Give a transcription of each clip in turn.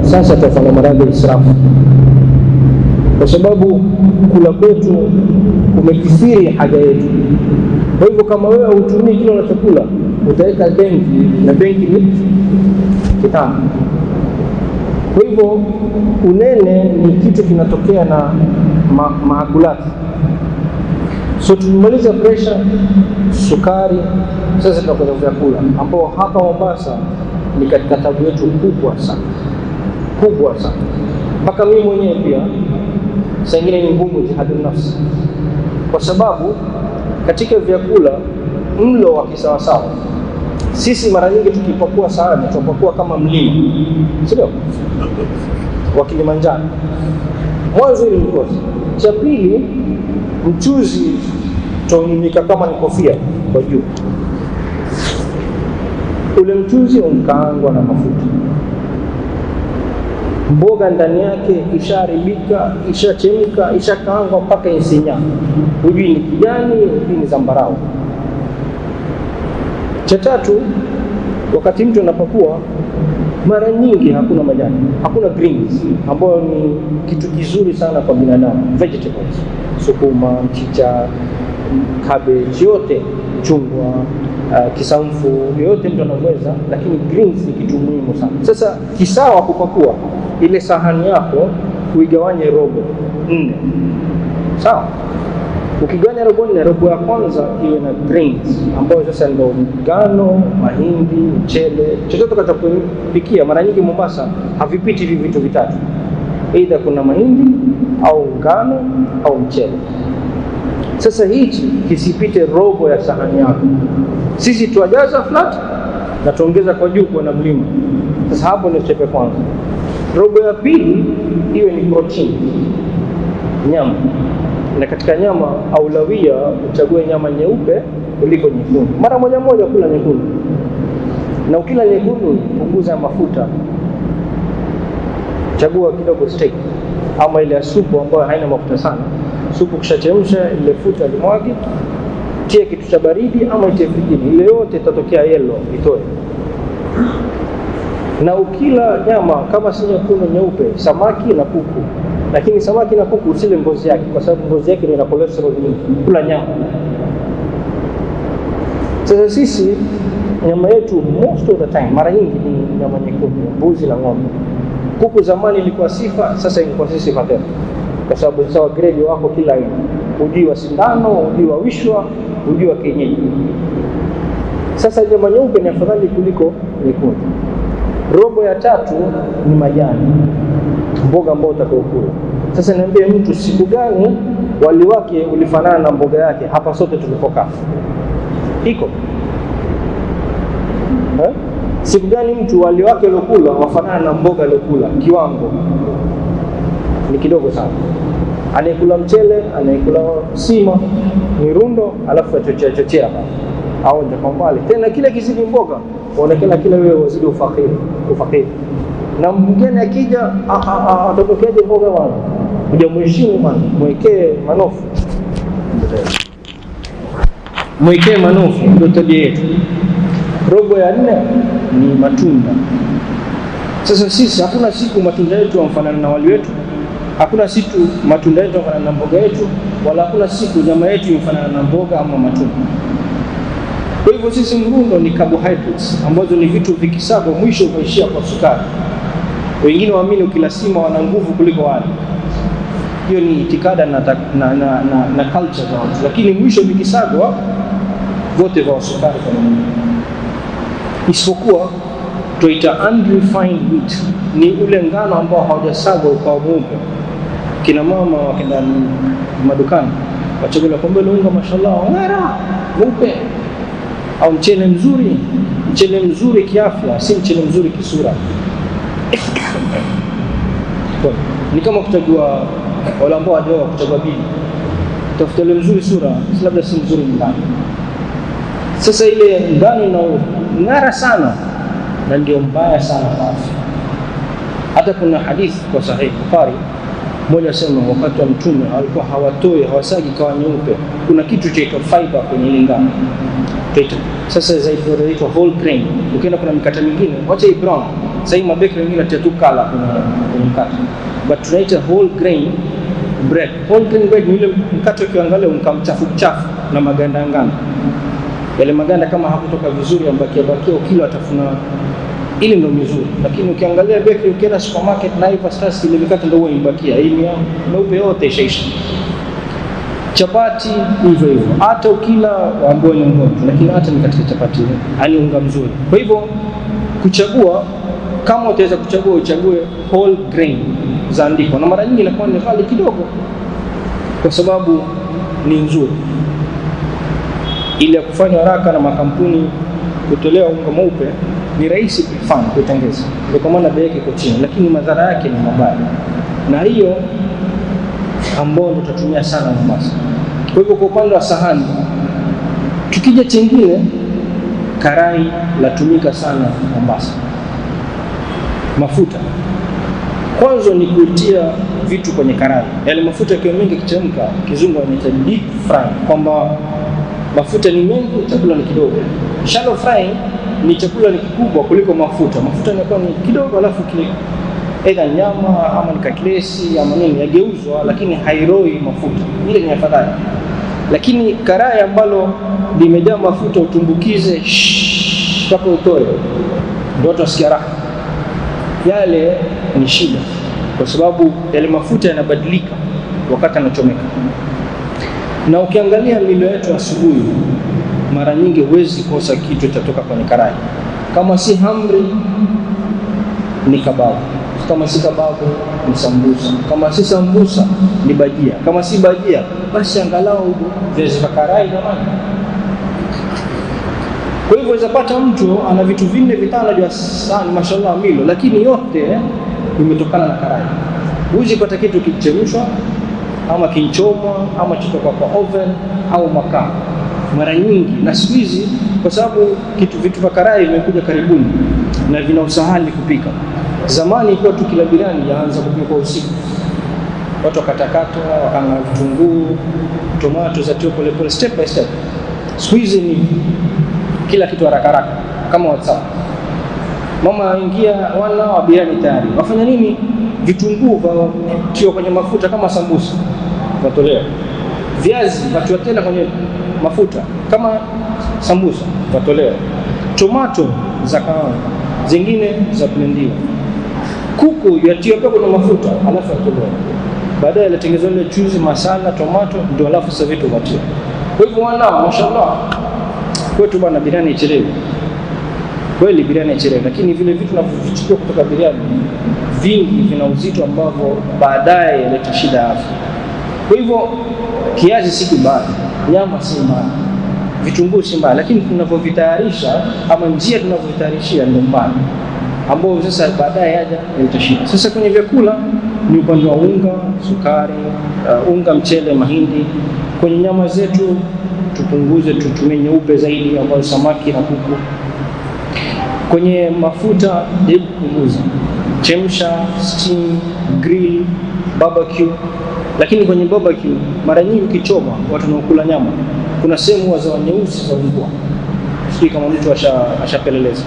Sasa tutafanya maradhi ya israfu, kwa sababu kula kwetu kumekithiri haja yetu. Kwa hivyo kama wewe hutumii kile unachokula, utaweka benki, na benki ni kitamu. Kwa hivyo unene ni kitu kinatokea na maakulati. So tumemaliza pressure, sukari, sasa tunakwenda vyakula ambao hapa Mombasa ni katika tabu yetu kubwa sana. Mpaka mimi mwenyewe pia saa ingine ni ngumu jihadu nafsi, kwa sababu katika vyakula mlo wa kisawasawa, sisi mara nyingi tukipakua sahani tupakua kama mlima, sio wa Kilimanjaro. Mwanzo ile mkosi, cha pili mchuzi tunyunyika kama ni kofia kwa juu. Ule mchuzi unkaangwa na mafuta, mboga ndani yake isharibika, ishachemka, ishakaangwa mpaka isinya, hujui ni kijani, hujui ni zambarau. Cha tatu, wakati mtu anapakua, mara nyingi hakuna majani, hakuna greens, ambayo ni kitu kizuri sana kwa binadamu. Vegetables, sukuma, mchicha, cabbage, yote, chungwa, kisamfu, yote mtu anaweza, lakini greens ni kitu muhimu sana. Sasa kisawa kupakua, ile sahani yako uigawanye robo 4. Sawa? Ukigawanya robo 4, robo ya kwanza iwe na greens, ambayo sasa ndio ngano, mahindi, mchele, chochote utakachopikia. Mara nyingi Mombasa havipiti hivi vitu vitatu. Aidha kuna mahindi au ngano au mchele. Sasa hichi kisipite robo ya sahani yako. Sisi tuajaza flat na tuongeza kwa juu kwa na mlima. Sasa hapo ndio chepe kwanza. Robo ya pili iwe ni protein, nyama. Na katika nyama aulawia uchague nyama nyeupe kuliko nyekundu. Mara moja kula nyekundu. Na ukila nyekundu punguza mafuta. Chagua kidogo steak ama ile supu ambayo haina mafuta sana. Supu kishachemsha, ile futa limwagi, tia kitu cha baridi ama itie frigini. Ile yote itatokea yellow, itoe. Na ukila nyama kama si nyekundu, nyeupe, samaki na kuku. Lakini samaki na kuku usile ngozi yake, kwa sababu ngozi yake ina cholesterol nyingi. Kula nyama. Sasa sisi nyama yetu most of the time, mara nyingi ni nyama nyekundu, mbuzi na ng'ombe. Kuku zamani ilikuwa sifa, sasa ilikuwa sifa tena, kwa sababu sasa grade wako kila aina. Uji wa sindano, uji wa wishwa, uji wa kienyeji. Sasa nyama nyeupe ni afadhali kuliko nyekundu. Robo ya tatu ni majani, mboga ambayo utakayokula. Sasa niambie mtu siku gani wali wake ulifanana na mboga yake hapa sote tulipokaa? Iko? Siku gani mtu wali wake aliyokula wafanana na mboga aliyokula? Kiwango ni kidogo sana. Anayekula mchele, anayekula sima, mirundo, alafu achochea hapa. Au ndio kwa mbali. Tena kile kizidi mboga, unaonekana kile wewe wazidi ufakiri. Na mgeni akija, atotokeaje mboga bwana? Hujamheshimu bwana, mwekee manofu. Ndio tabia yetu. Robo ya 4 ni matunda. Sasa sisi hakuna siku matunda yetu yanafanana na wali wetu. Hakuna siku matunda yetu yanafanana na mboga yetu, wala hakuna siku nyama yetu inafanana na mboga ama matunda. Kwa hivyo sisi mrundo ni carbohydrates, ambazo ni vitu vikisagwa mwisho ukaishia kwa sukari. Wengine waamini ukila sima wana nguvu kuliko wali. Hiyo ni itikada na culture za watu, lakini mwisho vikisagwa wote wa sukari kwa mwili. Isipokuwa tuita unrefined wheat, ni ule ngano ambao haujasagwa kwa mweupe. Kina mama wakenda madukani wachagua kwamba unga mashallah ngara mweupe, au mchele mzuri kiafya, si mchele mzuri kisura. Ni kama kuchagua wale ambao wajua kuchagua bibi, tafuta ile mzuri sura, labda si mzuri ndani. Sasa ile ngano inang'ara sana na ndio mbaya sana kwa afya. Hata kuna hadithi kwa Sahih Bukhari, mmoja sema wakati wa Mtume alikuwa hawasagi kwa nyeupe, kuna kitu chaitwa fiber kwenye ile ngano. Sasa zaidi inaitwa whole grain. Ukienda kuna mikate mingine wacha hii brown, sasa hii mabekri mengine tatu kala kwenye mkate, but tunaita whole grain bread. Whole grain bread ni ile mkate ukiangalia unkamchafu na maganda ngano, yale maganda kama hakutoka vizuri ambakia ukila atafuna ile ndio mzuri. Lakini ukiangalia bakery, ukienda supermarket na hivi stars ile mikate ndio huwa imebakia hii meupe yote ishaisha. Chapati hivyo, hata ukila ambao ni mgonjwa, lakini hata ni katika chapati yani unga mzuri. Kwa hivyo kuchagua, kama utaweza kuchagua uchague whole grain zaandikwa, na mara nyingi inakuwa ni ghali kidogo kwa sababu ni nzuri. Ile ya kufanya haraka na makampuni kutolea unga mweupe ni rahisi kufanya kutengeza, kwa maana bei yake iko chini, lakini madhara yake ni mabaya, na hiyo ambao tutatumia sana Mombasa. Kwa hivyo kwa upande wa sahani, tukija chengine, karai latumika sana Mombasa. Mafuta kwanza ni kutia vitu kwenye karai, yale mafuta yakiwa mengi kichemka, kizungu wanaita deep fry, kwamba mafuta ni mengi, chakula ni kidogo. Shallow fry ni chakula ni kikubwa kuliko mafuta. Mafuta yanakuwa ni kidogo, alafu aidha nyama ama ni kaklesi ama nini yageuzwa, lakini hairoi mafuta, ile ni afadhali. Lakini karai ambalo limejaa mafuta utumbukize mpaka utoe, ndio watu wasikia raha, yale ni shida, kwa sababu yale mafuta yanabadilika wakati yanachomeka. Na ukiangalia milo yetu asubuhi, mara nyingi huwezi kosa kitu chatoka kwenye karai. Kama si hamri ni kababu, kama si kababu ni sambusa, kama si sambusa ni bajia, kama si bajia basi angalau viazi vya karai jamani. Kwa hivyo unapata mtu ana vitu vinne vitano vya sana mashallah milo, lakini yote imetokana na karai. Huwezi pata kitu kichemshwa ama kinchomwa ama kutoka kwa oven au makaa mara nyingi. Na siku hizi kwa sababu vitu vya karai vimekuja karibuni na vina usahali kupika. Zamani ilikuwa tu kila biriani yaanza kupikwa usiku, watu wakatakata, wakanga vitunguu, tomato za tio pole step by step. Siku hizi ni kila kitu haraka kama WhatsApp. Mama ingia wana wa biriani tayari. Wafanya nini? Vitunguu tio kwenye mafuta kama sambusa, watolewa. Viazi watiwa tena kwenye mafuta kama sambusa, watolewa. Tomato za kaanga, zingine za blendiwa. Kuku yatiwa pia kwenye mafuta alafu yatolewa. Baadaye yanatengenezwa ile chuzi, masala, tomato, ndio alafu sasa vitu watiwa. Kwa hivyo wanao mashallah kwetu bwana biriani ichelewe. Kweli biriani ichelewe, lakini vile vitu tunavyovichukua kutoka biriani vingi vina uzito ambavyo baadaye yanaleta shida afya. Kwa hivyo kiazi si kibaya, nyama si mbaya, vitunguu si mbaya, lakini tunavyovitayarisha ama njia tunavyovitayarishia ndio mbaya, ambao sasa baadaye yaja yanaleta shida. Sasa kwenye vyakula ni upande wa unga, sukari, unga, mchele, mahindi. Kwenye nyama zetu tupunguze, tutumie nyeupe zaidi ambayo samaki na kuku. Kwenye mafuta hebu punguza, chemsha, steam, grill, barbecue. Lakini kwenye barbecue mara nyingi ukichoma, watu wanaokula nyama kuna sehemu za nyeusi za ungua, sio kama mtu ashapeleleza,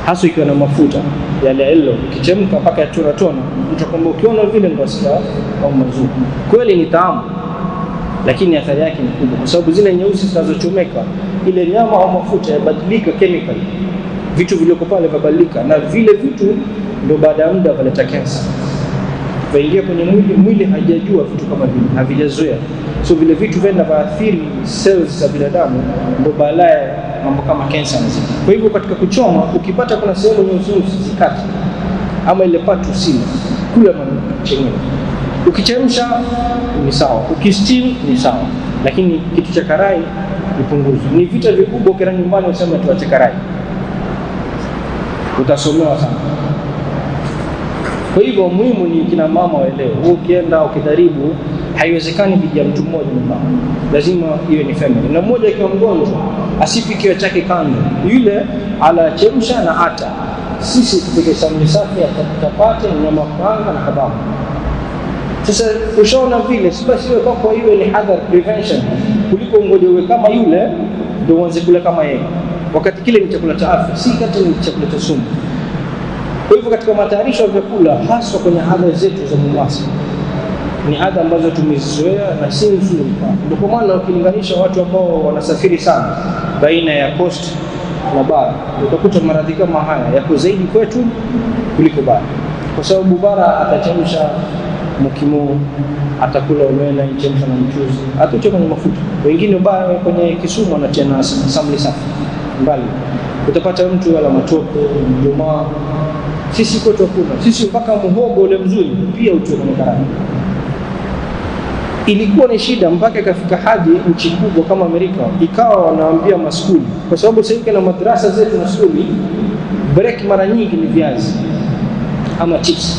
hasa ikiwa na mafuta yale yellow, ukichemka mpaka yatona, mtu kwamba ukiona vile ndio asikia au mazuri. Kweli ni tamu, lakini athari yake ni kubwa, kwa sababu zile nyeusi zinazochomeka, ile nyama au mafuta yabadilika chemical, vitu vilivyoko pale vibadilika, na vile vitu ndio baada ya muda valeta cancer, vaingia kwenye mwili hajajua vitu kama vile, havijazoea. So vile vitu venda vaathiri cells za binadamu, ndio baadaye mambo kama cancer nazidi. Kwa hivyo katika kuchoma, ukipata kuna sehemu nyeusi zikati ama ile patu usile, kula chenyewe. Ukichemsha ni sawa, ukisteam ni sawa, lakini kitu cha karai ipunguzwe. Ni vita vikubwa kila nyumbani useme tuache karai, utasomewa sana. Kwa hivyo muhimu ni kina mama waelewe, ukienda ukijaribu haiwezekani bija mtu mmoja nyumbani, lazima iwe ni family. Na mmoja akiwa mgonjwa asipikiwe chake kando, yule anachemsha na ata sisi tupike samli safi ya chapati, nyama karanga na kababu. Sasa ushaona vile, basi wewe kwa hiyo ni hadhar prevention, kuliko ngoje uwe kama yule ndio uanze kula kama yeye, wakati kile ni chakula cha afya, si kati ni chakula cha sumu. Kwa hivyo katika matayarisho ya vyakula, haswa kwenye adha zetu za Mombasa, ni adha ambazo tumezizoea na si nzuri. Ndio kwa maana ukilinganisha watu ambao wanasafiri sana baina ya coast na bara, utakuta maradhi kama haya yako zaidi kwetu kuliko bara, kwa sababu bara atachemsha mukimo, atakula omena ichemsha na mchuzi, atoche kwenye mafuta. Wengine bara kwenye Kisumu wanatia na samli safi mbali, utapata mtu wala matope mjumaa. Sisi kwetu hakuna, sisi mpaka muhogo ule mzuri pia utoe kwenye karai. Ilikuwa ni shida mpaka ikafika hadi nchi kubwa kama Amerika ikawa wanaambia maskuli, kwa sababu sasa hivi na madrasa zetu na skuli break mara nyingi ni viazi ama chips,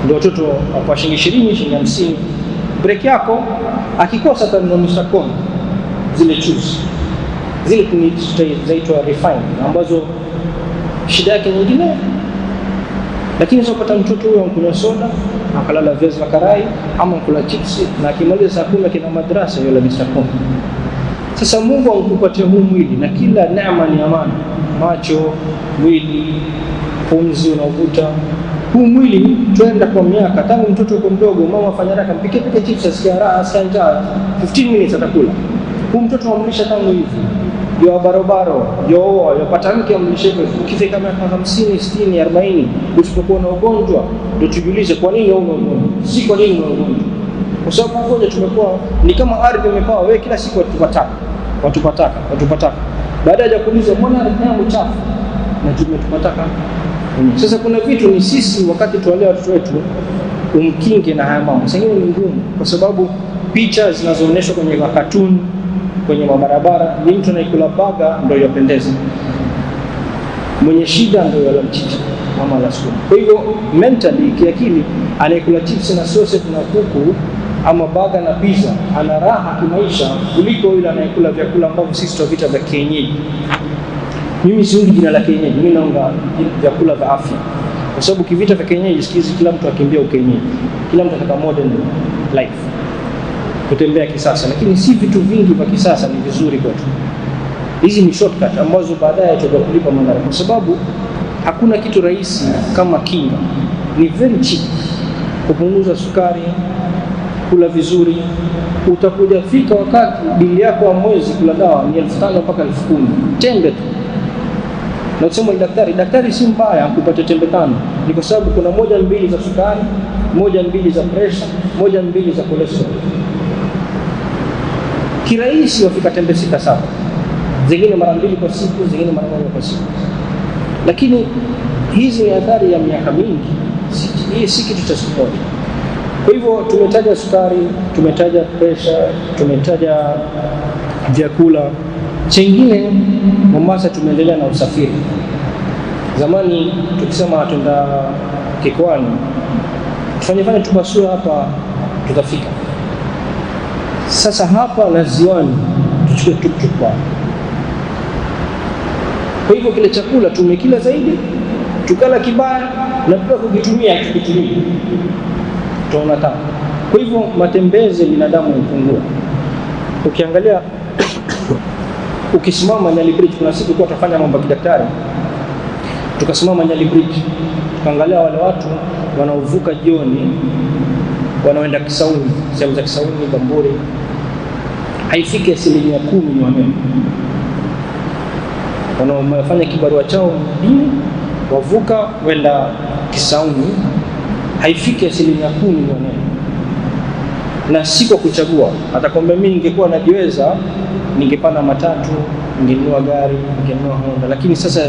ndio watoto kwa shilingi 20 shilingi 50 break yako. Akikosa tanua Mr. Corn, zile juice zile zaitwa refined, ambazo shida yake nyingine. Lakini usipata mtoto huyo anakunywa soda, akalala viazi na karai ama kula chips, na akimaliza saa 10 kina madrasa yule Mr. Corn. Sasa Mungu ankupatia huu mwili, na kila neema ni amana, macho, mwili, pumzi unavuta. Huu mwili tuenda kwa miaka, tangu mtoto uko mdogo, mama afanya haraka mpike chips, asikia raha, asikia njaa, 15 minutes atakula. Huu mtoto amlisha tangu hivi, ndio barobaro, ndio yapata mke amlisha hivyo. Ukifika miaka 50, 60, 40, usipokuwa na ugonjwa, ndio tujiulize kwa nini una ugonjwa, si kwa nini una ugonjwa. Kwa sababu ugonjwa tumekuwa ni kama ardhi imepawa, wewe kila siku watupataka. Baadaye ya kuuliza mbona ardhi yangu chafu, na tumetupataka. Sasa kuna vitu ni sisi wakati tuwalea watoto wetu umkinge na haya mambo. Sasa ni ngumu, kwa sababu picha zinazoonyeshwa kwenye cartoon kwenye mabarabara ni mtu anayekula baga ndio yapendeza, mwenye shida ndio yala mchicha mama la sukuma. Kwa hivyo mentally, kiakili, anayekula chips na sausage na kuku ama baga na pizza ana raha kimaisha kuliko yule anayekula vyakula ambavyo sisi tunaviita vya kienyeji. Mimi siungi jina la kienyeji, mimi naunga vyakula vya afya, kwa sababu kivita vya kienyeji sikizi kila mtu akimbia ukienyeji, kila mtu anataka modern life, kutembea kisasa. Lakini si vitu vingi vya kisasa ni vizuri kwetu. Hizi ni shortcut ambazo baadaye tutakulipa madhara, kwa sababu hakuna kitu rahisi kama kinga. Ni very cheap kupunguza sukari, kula vizuri. Utakuja fika wakati bili yako ya mwezi kula dawa ni 5,000 mpaka 10,000 tembe tu. Na usema daktari si mbaya kupata tembe 5, ni kwa sababu kuna 1-2 za sukari, 1-2 za pressure, 1-2 za cholesterol. Kirahisi wafika tembe 6-7, zingine mara 2 kwa siku, zingine mara 1 kwa siku. Lakini hizi ni athari ya miaka mingi, hii si kitu cha siku moja. Kwa hivyo tumetaja sukari, tumetaja pressure, tumetaja vyakula. Chengine Mombasa tumeendelea na usafiri. Zamani tukisema tunda Kikwani, tufanye tupasue hapa tutafika. Sasa hapa na Ziwani tuchukue tuktuk kwa. Kwa hivyo kile chakula tumekila zaidi, tukala kibaya, na pia kukitumia tukitumia tunaona tamu. Kwa hivyo matembezi binadamu hupungua. Ukiangalia ukisimama Nyali Bridge, kuna siku kwa tutafanya mambo ya kidaktari, tukasimama Nyali Bridge, tukaangalia wale watu wanaovuka jioni wanaoenda Kisauni, sehemu za Kisauni, Bamburi, haifiki 10% ni wanene. Wanaofanya kibarua chao dini, wavuka wenda Kisauni, haifiki 10% ni wanene. Na si kwa kuchagua, atakwambia mimi ningekuwa najiweza ningepanda matatu, ningenunua gari, ningenunua Honda, lakini sasa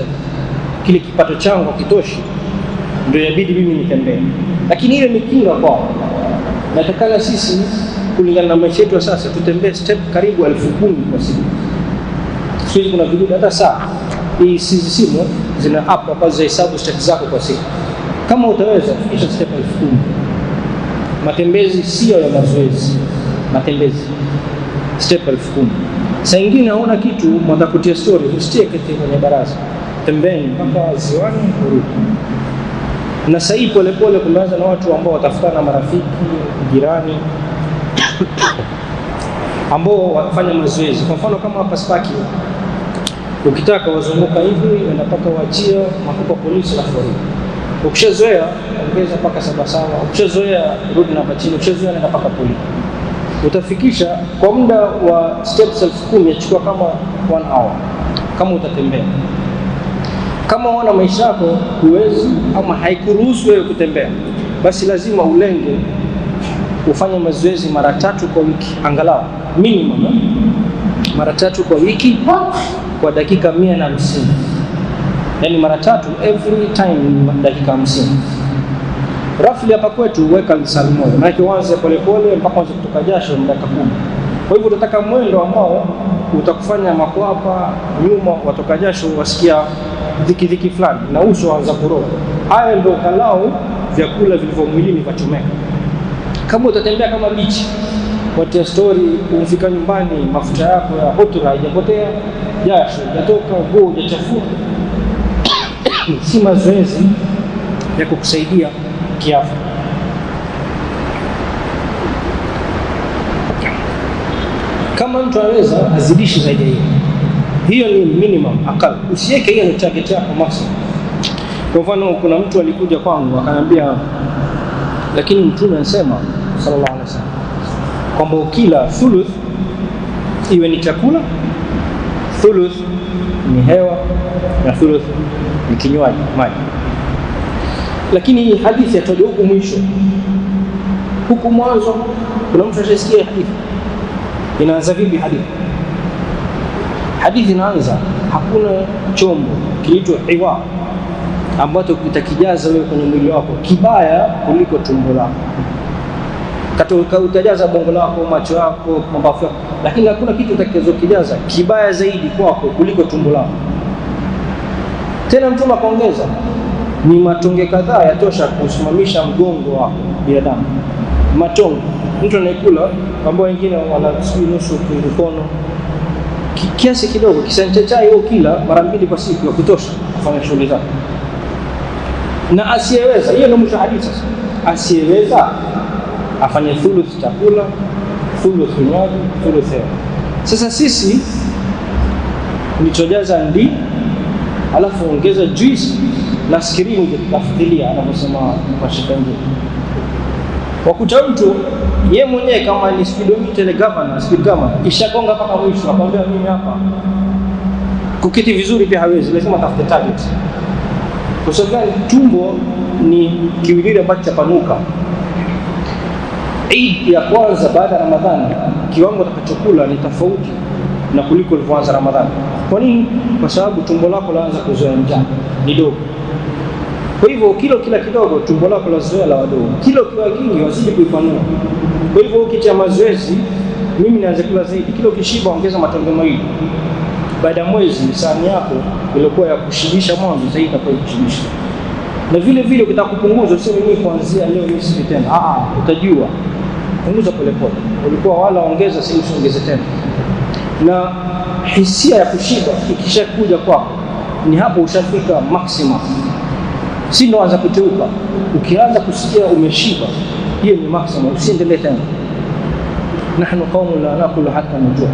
kile kipato changu hakitoshi, ndio inabidi mimi nitembee. Lakini ile ni kinga kwao. Natakana sisi kulingana na maisha yetu sasa tutembee step karibu 10,000 kwa siku. Sisi kuna vidudu hata saa hii simu zina app ambazo hesabu step zako kwa siku. Kama utaweza fikisha step 10,000. Matembezi sio ya mazoezi. Matembezi step 10,000. Saa nyingine hauna kitu mwanza kutia story, usitie kwenye baraza. Tembeni mpaka ziwani urudi. Na sasa hivi pole pole kumeanza na watu ambao watafutana, marafiki, jirani ambao wafanya mazoezi. Kwa mfano kama hapa Spaki, ukitaka wazunguka hivi unapaka wachia mafuko polisi na fori. Ukishazoea ongeza mpaka 7 ukishazoea rudi na chini, ukishazoea nenda mpaka polisi. Utafikisha kwa muda wa steps 10,000 yachukua kama 1 hour kama utatembea. Kama wana maisha yako huwezi ama haikuruhusu wewe kutembea, basi lazima ulenge ufanye mazoezi mara 3 kwa wiki, angalau minimum mara 3 kwa wiki kwa dakika 150. Yani mara 3 every time dakika 50. Roughly hapa kwetu weka lisali moja. Maana uanze pole pole mpaka uanze kutoka jasho dakika 10. Kwa hivyo utataka mwendo ambao utakufanya makwapa nyuma watoka jasho wasikia dhiki fulani na uso waanza kuroga. Haya ndio kalao vyakula vilivyo mwilini vachomeka. Kama utatembea kama bichi, watia story, ufika nyumbani mafuta yako ya hotura haijapotea, jasho yatoka, nguo hajachafua. Si mazoezi ya kukusaidia kiafya. Kama mtu anaweza azidishe zaidi hiyo. Hiyo ni minimum akal. Usiweke hiyo ni target yako maximum. Kwa mfano kuna mtu alikuja kwangu akaniambia, lakini Mtume anasema sallallahu alaihi wasallam kwamba ukila thuluth iwe ni chakula, thuluth ni hewa na thuluth ni kinywaji, maji. Lakini hadithi yatoja huku mwisho. Huku mwanzo kuna mtu anasikia hadithi. Inaanza vipi hadithi? Hadithi inaanza, hakuna chombo kilicho iwa ambacho kitakijaza wewe kwenye mwili wako kibaya kuliko tumbo lako. Katoka utajaza bongo lako, macho yako, mabafu yako, lakini hakuna kitu kitakachokijaza kibaya zaidi kwako kuliko tumbo lako. Tena Mtume akaongeza, ni matonge kadhaa yatosha kusimamisha mgongo wako binadamu. Matonge mtu anayekula, ambao wengine wanasubiri nusu mkono, kiasi kidogo, kisante chai au kila mara 2 kwa siku ya kutosha kufanya shughuli zake. Na asiyeweza, hiyo ndio mwisho hadithi sasa. Asiyeweza afanye thuluth chakula, thuluth kinywaji, thuluth hewa. Sasa sisi nilichojaza ndi, alafu ongeza juice na skrini kitafikiria anaposema kwa shikangi. Wakuta mtu yeye mwenyewe kama ni speedometer ile governor, speed kama ishagonga mpaka mwisho, akamwambia mimi hapa kukiti vizuri pia hawezi, lazima tafute target. Kwa sababu tumbo ni kiwiliwili ambacho chapanuka. Eid ya kwanza baada ya Ramadhani, kiwango utakachokula ni tofauti na kuliko ilivyoanza Ramadhani. Kwa nini? Kwa sababu tumbo lako laanza kuzoea njaa, ni dogo. Kwa hivyo kila kidogo tumbo lako lazoea la wadogo. Kilo kiwa kingi wazidi kuipanua. Kwa hivyo ukitia mazoezi, mimi naanza kula zaidi. Kilo kishiba ongeza matonge mawili. Baada ya mwezi sahani yako ilikuwa ya kushibisha mwanzo zaidi itakuwa kushibisha. Na vile vile ukitaka kupunguza useme mimi kuanzia leo mimi si tena. Utajua. Punguza pole pole. Ulikuwa wala ongeza si usiongeze tena. Na hisia ya kushiba ikishakuja kwako ni hapo ushafika maximum. Si ndo anza kuteuka. Ukianza kusikia umeshiba, hiyo ni maximum, usiendelee tena. Nahnu qaumun la nakulu hatta najua.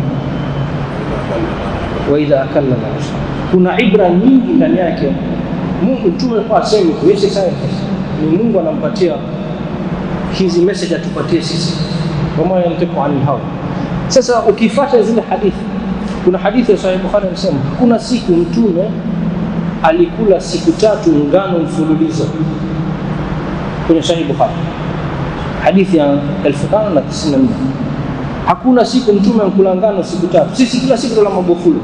Wa idha akalna nashra. Kuna ibra nyingi ndani yake. Mungu Mtume kwa sema kuishi science. Ni Mungu anampatia hizi message atupatie sisi. Kama yanataka ani hawa. Sasa ukifuata zile hadithi, kuna hadithi ya Sahih Bukhari inasema kuna siku Mtume alikula siku 3 ngano mfululizo. Kwenye Sahih Bukhari. Hadithi ya 1594. Hakuna siku Mtume ankula ngano siku 3. Sisi kila siku tula mabofulo.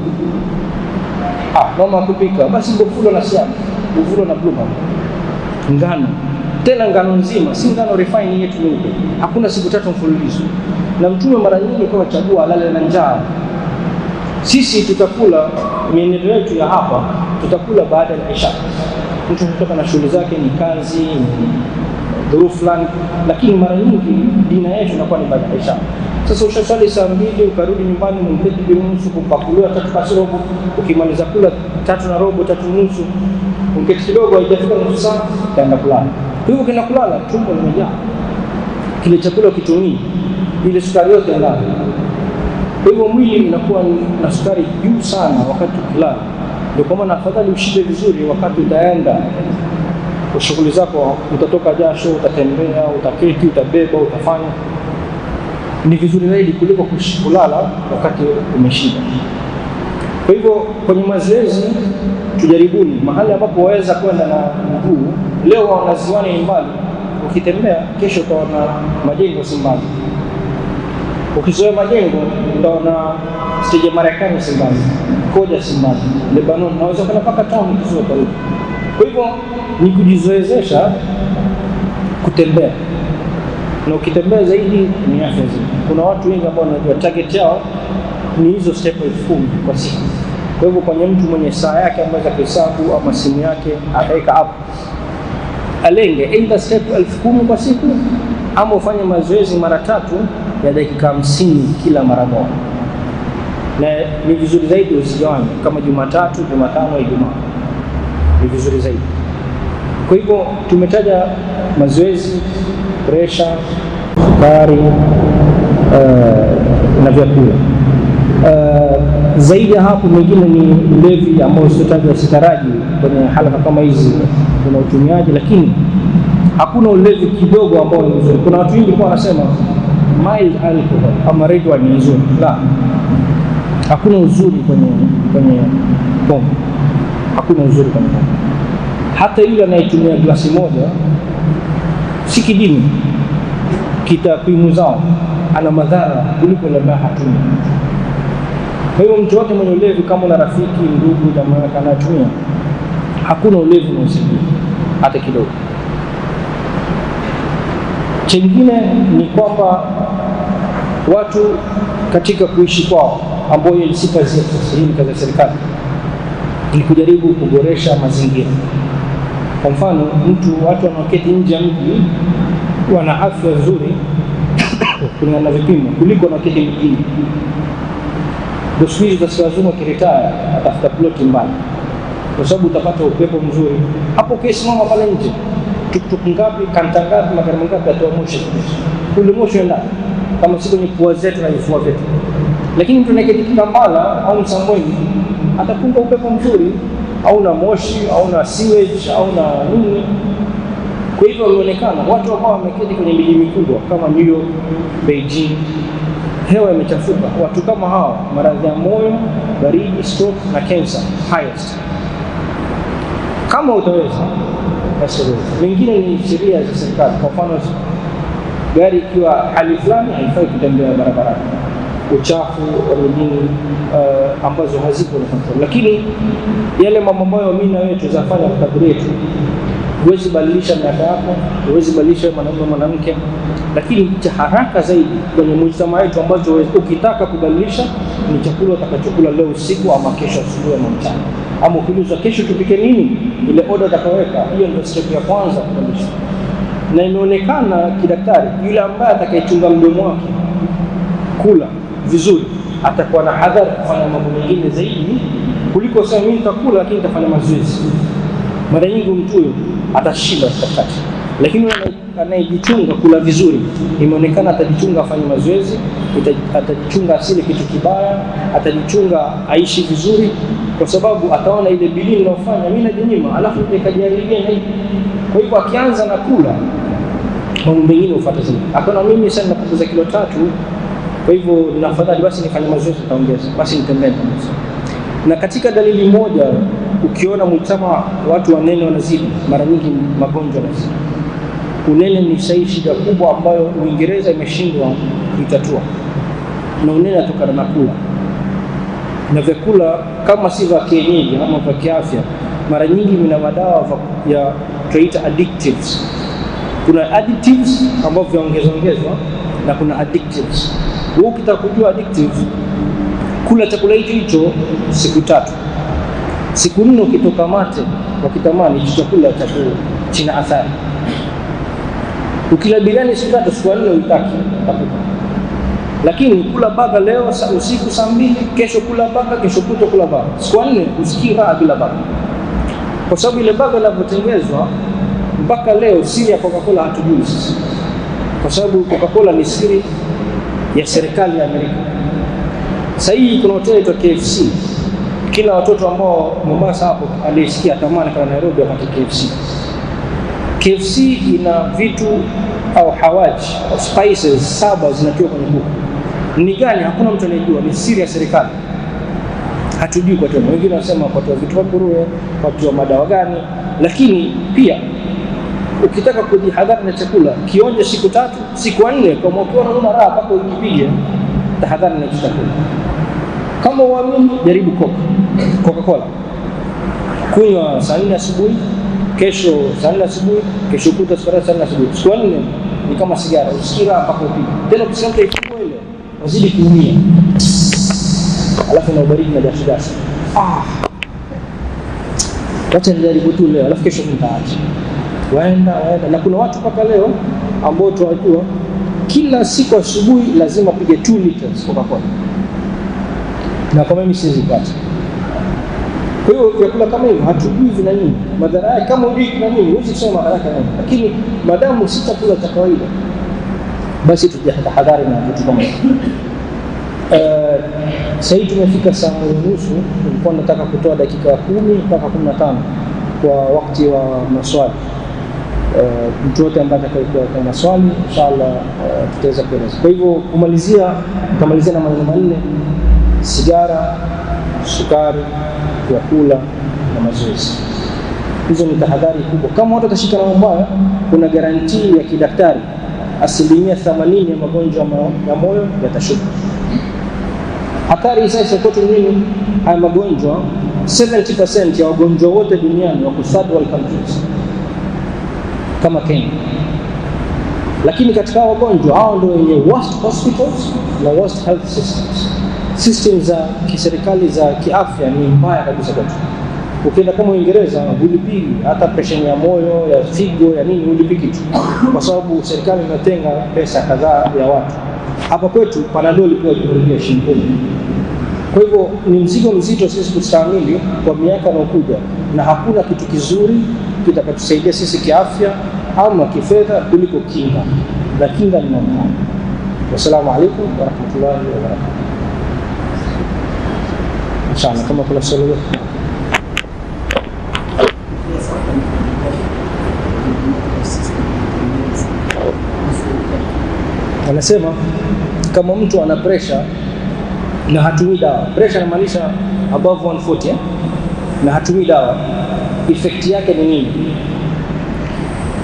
Mama kupika basi bofulo na siamu, bofulo na blue ngano. tena ngano nzima, si ngano refine yetu nyeupe. Hakuna siku 3 mfululizo. Na Mtume mara nyingi kwa chagua alale na njaa. Sisi tutakula mienendo yetu ya hapa, tutakula baada ya Isha. Mtu kutoka na shughuli zake, ni kazi, ni dhurufu fulani, lakini mara nyingi dina yetu inakuwa ni baada ya Isha. Sasa ushasali saa 2 ukarudi nyumbani mmpeti binusu kupakuliwa 3 kasorobo, ukimaliza kula 3 na robo 3 nusu, uketi kidogo haijafika nusu saa utaenda kulala. Hivyo kina kulala tumbo limejaa. Kile chakula kitumii, ile sukari yote ndani. Kwa hivyo mwili unakuwa na sukari juu sana wakati ukilala. Ndio kwa maana afadhali ushibe vizuri wakati utaenda kwa shughuli zako, utatoka jasho, utatembea, utaketi, utabeba, utafanya. Ni vizuri zaidi kuliko kulala wakati umeshiba. Kwa hivyo kwenye mazoezi tujaribuni mahali ambapo waweza kwenda na mguu. Leo wanaziwani ni mbali, ukitembea kesho utaona majengo si mbali. Ukizoea majengo utaona stage ya Marekani si mbali, Koja si mbali, Lebanon naweza kwenda mpaka town kizoea karibu. Kwa hivyo ni kujizoezesha kutembea. Na ukitembea zaidi ni afya zaidi. Kuna watu wengi ambao wanajua target yao ni hizo step 10,000 kwa siku. Kwa hivyo kwenye mtu mwenye saa yake ambayo za kuhesabu ama simu yake ataweka hapo, alenge either step 10,000 kwa siku ama ufanye mazoezi mara 3 ya dakika 50 kila mara moja. Na ni vizuri zaidi usigawanye kama Jumatatu, Jumatano, Ijumaa. Ni vizuri zaidi. Kwa hivyo tumetaja mazoezi, pressure, sukari na vyakula. Zaidi ya hapo mengine ni ulevi ambao sitaji sitaraji kwenye halaka kama hizi, kuna utumiaji, lakini hakuna ulevi kidogo ambao ni mzuri. Kuna watu wengi kwa wanasema mild alcohol ama red wine ni nzuri. La, hakuna uzuri kwenye pombe. Hakuna uzuri kwenye pombe. Hata yule anayetumia glasi moja si kidini, kitakwimu zao ana madhara kuliko yule ambaye hatumii. Kwa hivyo mtu wote mwenye ulevi, kama una rafiki, ndugu, jamaa anatumia, hakuna ulevi unaosaidia hata kidogo. Chengine ni kwamba watu katika kuishi kwao, ambao ni si kazi ya sasa, ni kazi ya serikali, ni kujaribu kuboresha mazingira. Kwa mfano, watu wanaoketi nje ya mji wana afya nzuri kulingana na vipimo kuliko wanaoketi mjini. Dosmizi utasiwazuma kiritaya atafuta ploti mbali, kwa sababu utapata upepo mzuri. Hapo ukisimama pale nje, tuktuk ngapi, kanta ngapi, magari ngapi atoa moshi. Ule moshi enda kama si kwenye pua zetu na vifua vyetu. Lakini mtu anayeketi Kambala au Msambweni atapunga upepo mzuri, au na moshi, au na sewage, au na nini. Kwa hivyo inaonekana watu ambao wameketi kwenye miji mikubwa kama New York, Beijing, hewa imechafuka. Watu kama hao maradhi ya moyo, baridi, stroke na cancer highest. Kama utaweza basi. Mengine ni sheria za serikali. Kwa mfano, gari ikiwa hali fulani haifai kutembea barabarani, uchafu wa nini ambazo hazipo na kontrol. Lakini yale mambo ambayo mimi na wewe tuzafanya kwa kadri yetu, huwezi badilisha miaka yako, huwezi badilisha mwanamke, lakini cha haraka zaidi kwenye mujtamaa wetu ambacho ukitaka kubadilisha ni chakula utakachokula leo usiku ama kesho asubuhi ama mchana. Ama ukiuliza kesho tupike nini, ile order utakaweka, hiyo ndio step ya kwanza kubadilisha. Na imeonekana kidaktari, yule ambaye atakayechunga mdomo wake kula vizuri atakuwa na hadhari kufanya mambo mengine zaidi kuliko sasa mimi nitakula lakini nitafanya mazoezi. Mara nyingi mtu huyo atashiba katikati. Lakini anayejichunga kula vizuri, imeonekana atajichunga afanye mazoezi, atajichunga asile kitu kibaya, atajichunga aishi vizuri, kwa sababu ataona ile bidii ninayofanya mimi najinyima, alafu nikajiharibia hivi. Kwa hivyo akianza na kula, mambo mengine ufuata zaidi. Akaona mimi sasa napunguza kilo 3, kwa hivyo ninafadhali basi nifanye mazoezi nitaongeza, basi nitembee kabisa. Na katika dalili moja, ukiona mtama watu wanene wanazidi, mara nyingi magonjwa yanazidi. Unene ni shida kubwa ambayo Uingereza imeshindwa kuitatua. Na unene unatokana na kula. Na vyakula kama si vya kienyeji ama vya kiafya, mara nyingi vina madawa ya tunaita addictives Kuna additives ambavyo vinaongezwa na kuna addictives. Wewe ukitaka kujua addictive, kula chakula hicho siku 3. Siku 4 ukitoka mate wakitamani chakula cha china athari. Ukila biriani siku 3, siku 4 uitaki utakufa. Lakini kula baga leo usiku saa 2, kesho kula baga, kesho kutwa kula baga. Siku 4 usikii raha bila baga. Kwa sababu ile baga inapotengenezwa mpaka leo siri ya Coca-Cola hatujui sisi. Kwa sababu Coca-Cola ni siri ya serikali ya Amerika. Sasa hii kuna hoteli ya KFC. Kila watoto ambao Mombasa hapo alisikia tamani kwa Nairobi wapate KFC. KFC ina vitu au hawaji au spices 7 zinatoka kwenye kuku. Ni gani? Hakuna mtu anayejua, ni siri ya serikali. Hatujui kwa tena. Wengine wanasema kwa vitu vya nguruwe, kwa madawa gani, lakini pia ukitaka kujihadhari na chakula, kionje siku 3, siku 4 kama ukiona una raha mpaka ujipige, tahadhari na chakula. Kama uamini, jaribu Coca-Cola. Kunywa saa 4 asubuhi, kesho saa 4 asubuhi, kesho kutwa saa 4 asubuhi. Siku 4 ni kama sigara, usikira mpaka upige. Tena ukisema ifungue ile, wazidi kuumia. Alafu na ubaridi na jasho. Wacha nijaribu tu leo, alafu kesho nitaacha. Waenda. Na kuna watu mpaka leo ambao tunajua kila siku asubuhi lazima pige 2 liters Coca-Cola. Na kama mimi siwezi kupata. Kwa hiyo vyakula kama hivyo hatujui vina nini. Madhara yake kama hujui kuna nini, huwezi kusema madhara yake nini. Lakini madamu si chakula cha kawaida, basi tujihadhari na vitu kama hivyo. Sasa tumefika saa 1:30, nilikuwa nataka kutoa dakika 10 mpaka 15 kwa wakati wa maswali. Mtu wote ambaye atakayokuwa na maswali inshallah tutaweza kueleza. Kwa hivyo tutamalizia na maneno 4: sigara, sukari, vyakula na mazoezi. Hizo ni tahadhari kubwa. Kama watu watashika na mambo, kuna guarantee ya kidaktari 80% ya magonjwa ya moyo yatashuka. Hatari sasa kwetu nini? Haya magonjwa 70% ya wagonjwa wote duniani wako third world countries kama Kenya. Lakini katika wagonjwa hao ndio wenye worst hospitals na worst health systems. Systems za kiserikali za kiafya ni mbaya kabisa kwetu. Ukienda kama Uingereza hulipii hata pressure ya moyo, ya figo, ya nini hulipii kitu. Kwa sababu serikali imetenga pesa kadhaa ya watu. Hapa kwetu Panadol pia ilipia shilingi 10. Kwa hivyo ni mzigo mzito sisi kustahimili kwa miaka inayokuja, na hakuna kitu kizuri kitakachotusaidia sisi kiafya ama kifedha kuliko kinga. Na kinga ni mambo. Wassalamu alaykum wa rahmatullahi wa barakatuh. Inshallah kama kuna swali lolote. Anasema kama mtu ana pressure na hatumii dawa, pressure inamaanisha above 140 na hatumii dawa, effect yake ni nini?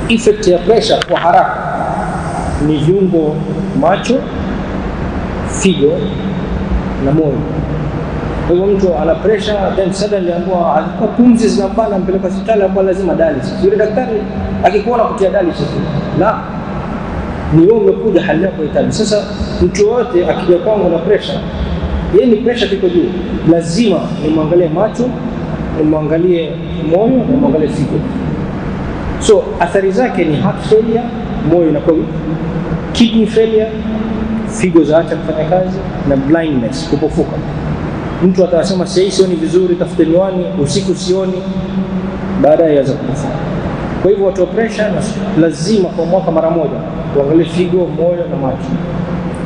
Effect ya pressure kwa haraka ni viungo macho, figo na moyo. Kwa hivyo mtu ana pressure then suddenly alikuwa pumzi zinabana, mpeleka hospitali hapo lazima dialysis. Yule daktari akikuona kutia dialysis, la ni wewe umekuja hali yako itaji. Sasa mtu wote akija kwangu na pressure, yeye ni pressure iko juu, lazima nimwangalie macho, nimwangalie moyo, nimwangalie figo. So athari zake ni heart failure, moyo inakuwa weak, kidney failure, figo zaacha kufanya kazi, na blindness, kupofuka. Mtu atasema sasa sioni vizuri, tafute miwani, usiku sioni, baadaye yaanza kupofuka. Kwa hivyo watu wa pressure lazima kwa mwaka mara moja tuangalie figo, moyo na macho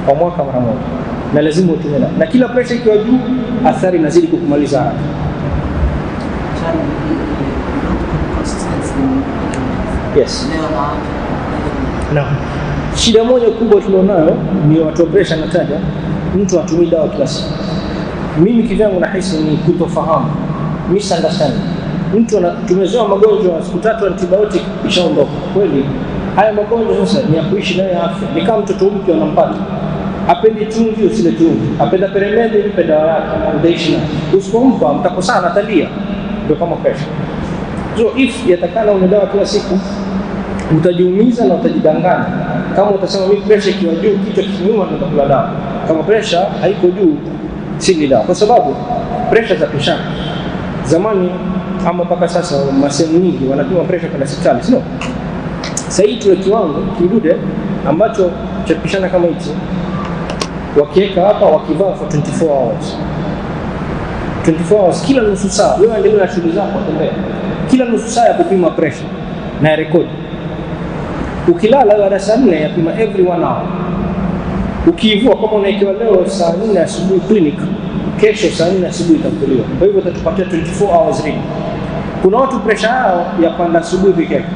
kwa mwaka mara moja, na lazima utumie. Na kila pressure ikiwa juu, athari inazidi kukumaliza haraka. Yes. No. Shida moja kubwa tulionayo ni watu wa pressure, nataja mtu atumii dawa kila siku. Mimi kivyangu nahisi ni kutofahamu, misunderstanding. Mtu tumezoea magonjwa siku 3 antibiotic ishaondoka. Kweli haya magonjwa sasa ni ya kuishi nayo afya. Ni kama mtoto mpya unampata. Hapendi chumvi, usile chumvi. Apenda peremende, mpe dawa yake, utaishi nayo. Usipompa mtakosana, atalia. Ndio kama pressure. So if yatakana una dawa kila siku, utajiumiza na utajidanganya. Kama utasema mimi pressure ikiwa juu, kichwa kikiuma, na nitakula dawa. Kama pressure haiko juu, si dawa, kwa sababu pressure za pishana zamani ama mpaka sasa masehemu nyingi wanapima pressure kwa hospitali, sio? Sasa hii tuna kiwango kidude ambacho cha pishana kama hichi, wakiweka hapa, wakivaa for 24 hours. 24 hours, kila nusu saa wewe endelea na shughuli zako, tembea. Kila nusu saa ya kupima pressure na record. Ukilala baada saa 4 yapima every 1 hour. Ukiivua kama unaekewa leo saa 4 asubuhi clinic, kesho saa 4 asubuhi itakuliwa. Kwa hivyo utatupatia 24 hours reading. Kuna watu pressure yao yapanda asubuhi pekee yake.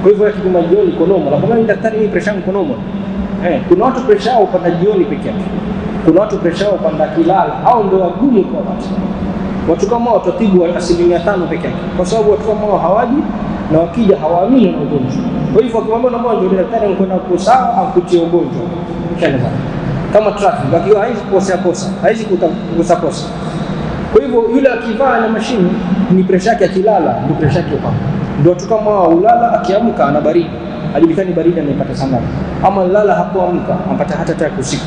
Kwa hivyo yakipima jioni konomo, na kama daktari hii pressure yangu konomo. Kuna watu pressure yao upanda jioni pekee yake. Kuna watu pressure yao upanda kilala, au ndio wagumu kwa watu. Watu kama watatibu 5% pekee yake. Kwa sababu watu kama hawaji na wakija hawaamini na ugonjwa. Kwa hivyo akimwambia na mmoja daktari anakwenda kusawa au kutia ugonjwa. Kisha kama traffic akiwa haizi kosa, haizi kukosa kosa. Kwa hivyo yule akivaa na mashine ni pressure yake, akilala ndio pressure yake hapa. Ndio watu kama ulala akiamka ana baridi, hajulikani baridi amepata sana. Ama lala hapoamka ampata hata attack usiku.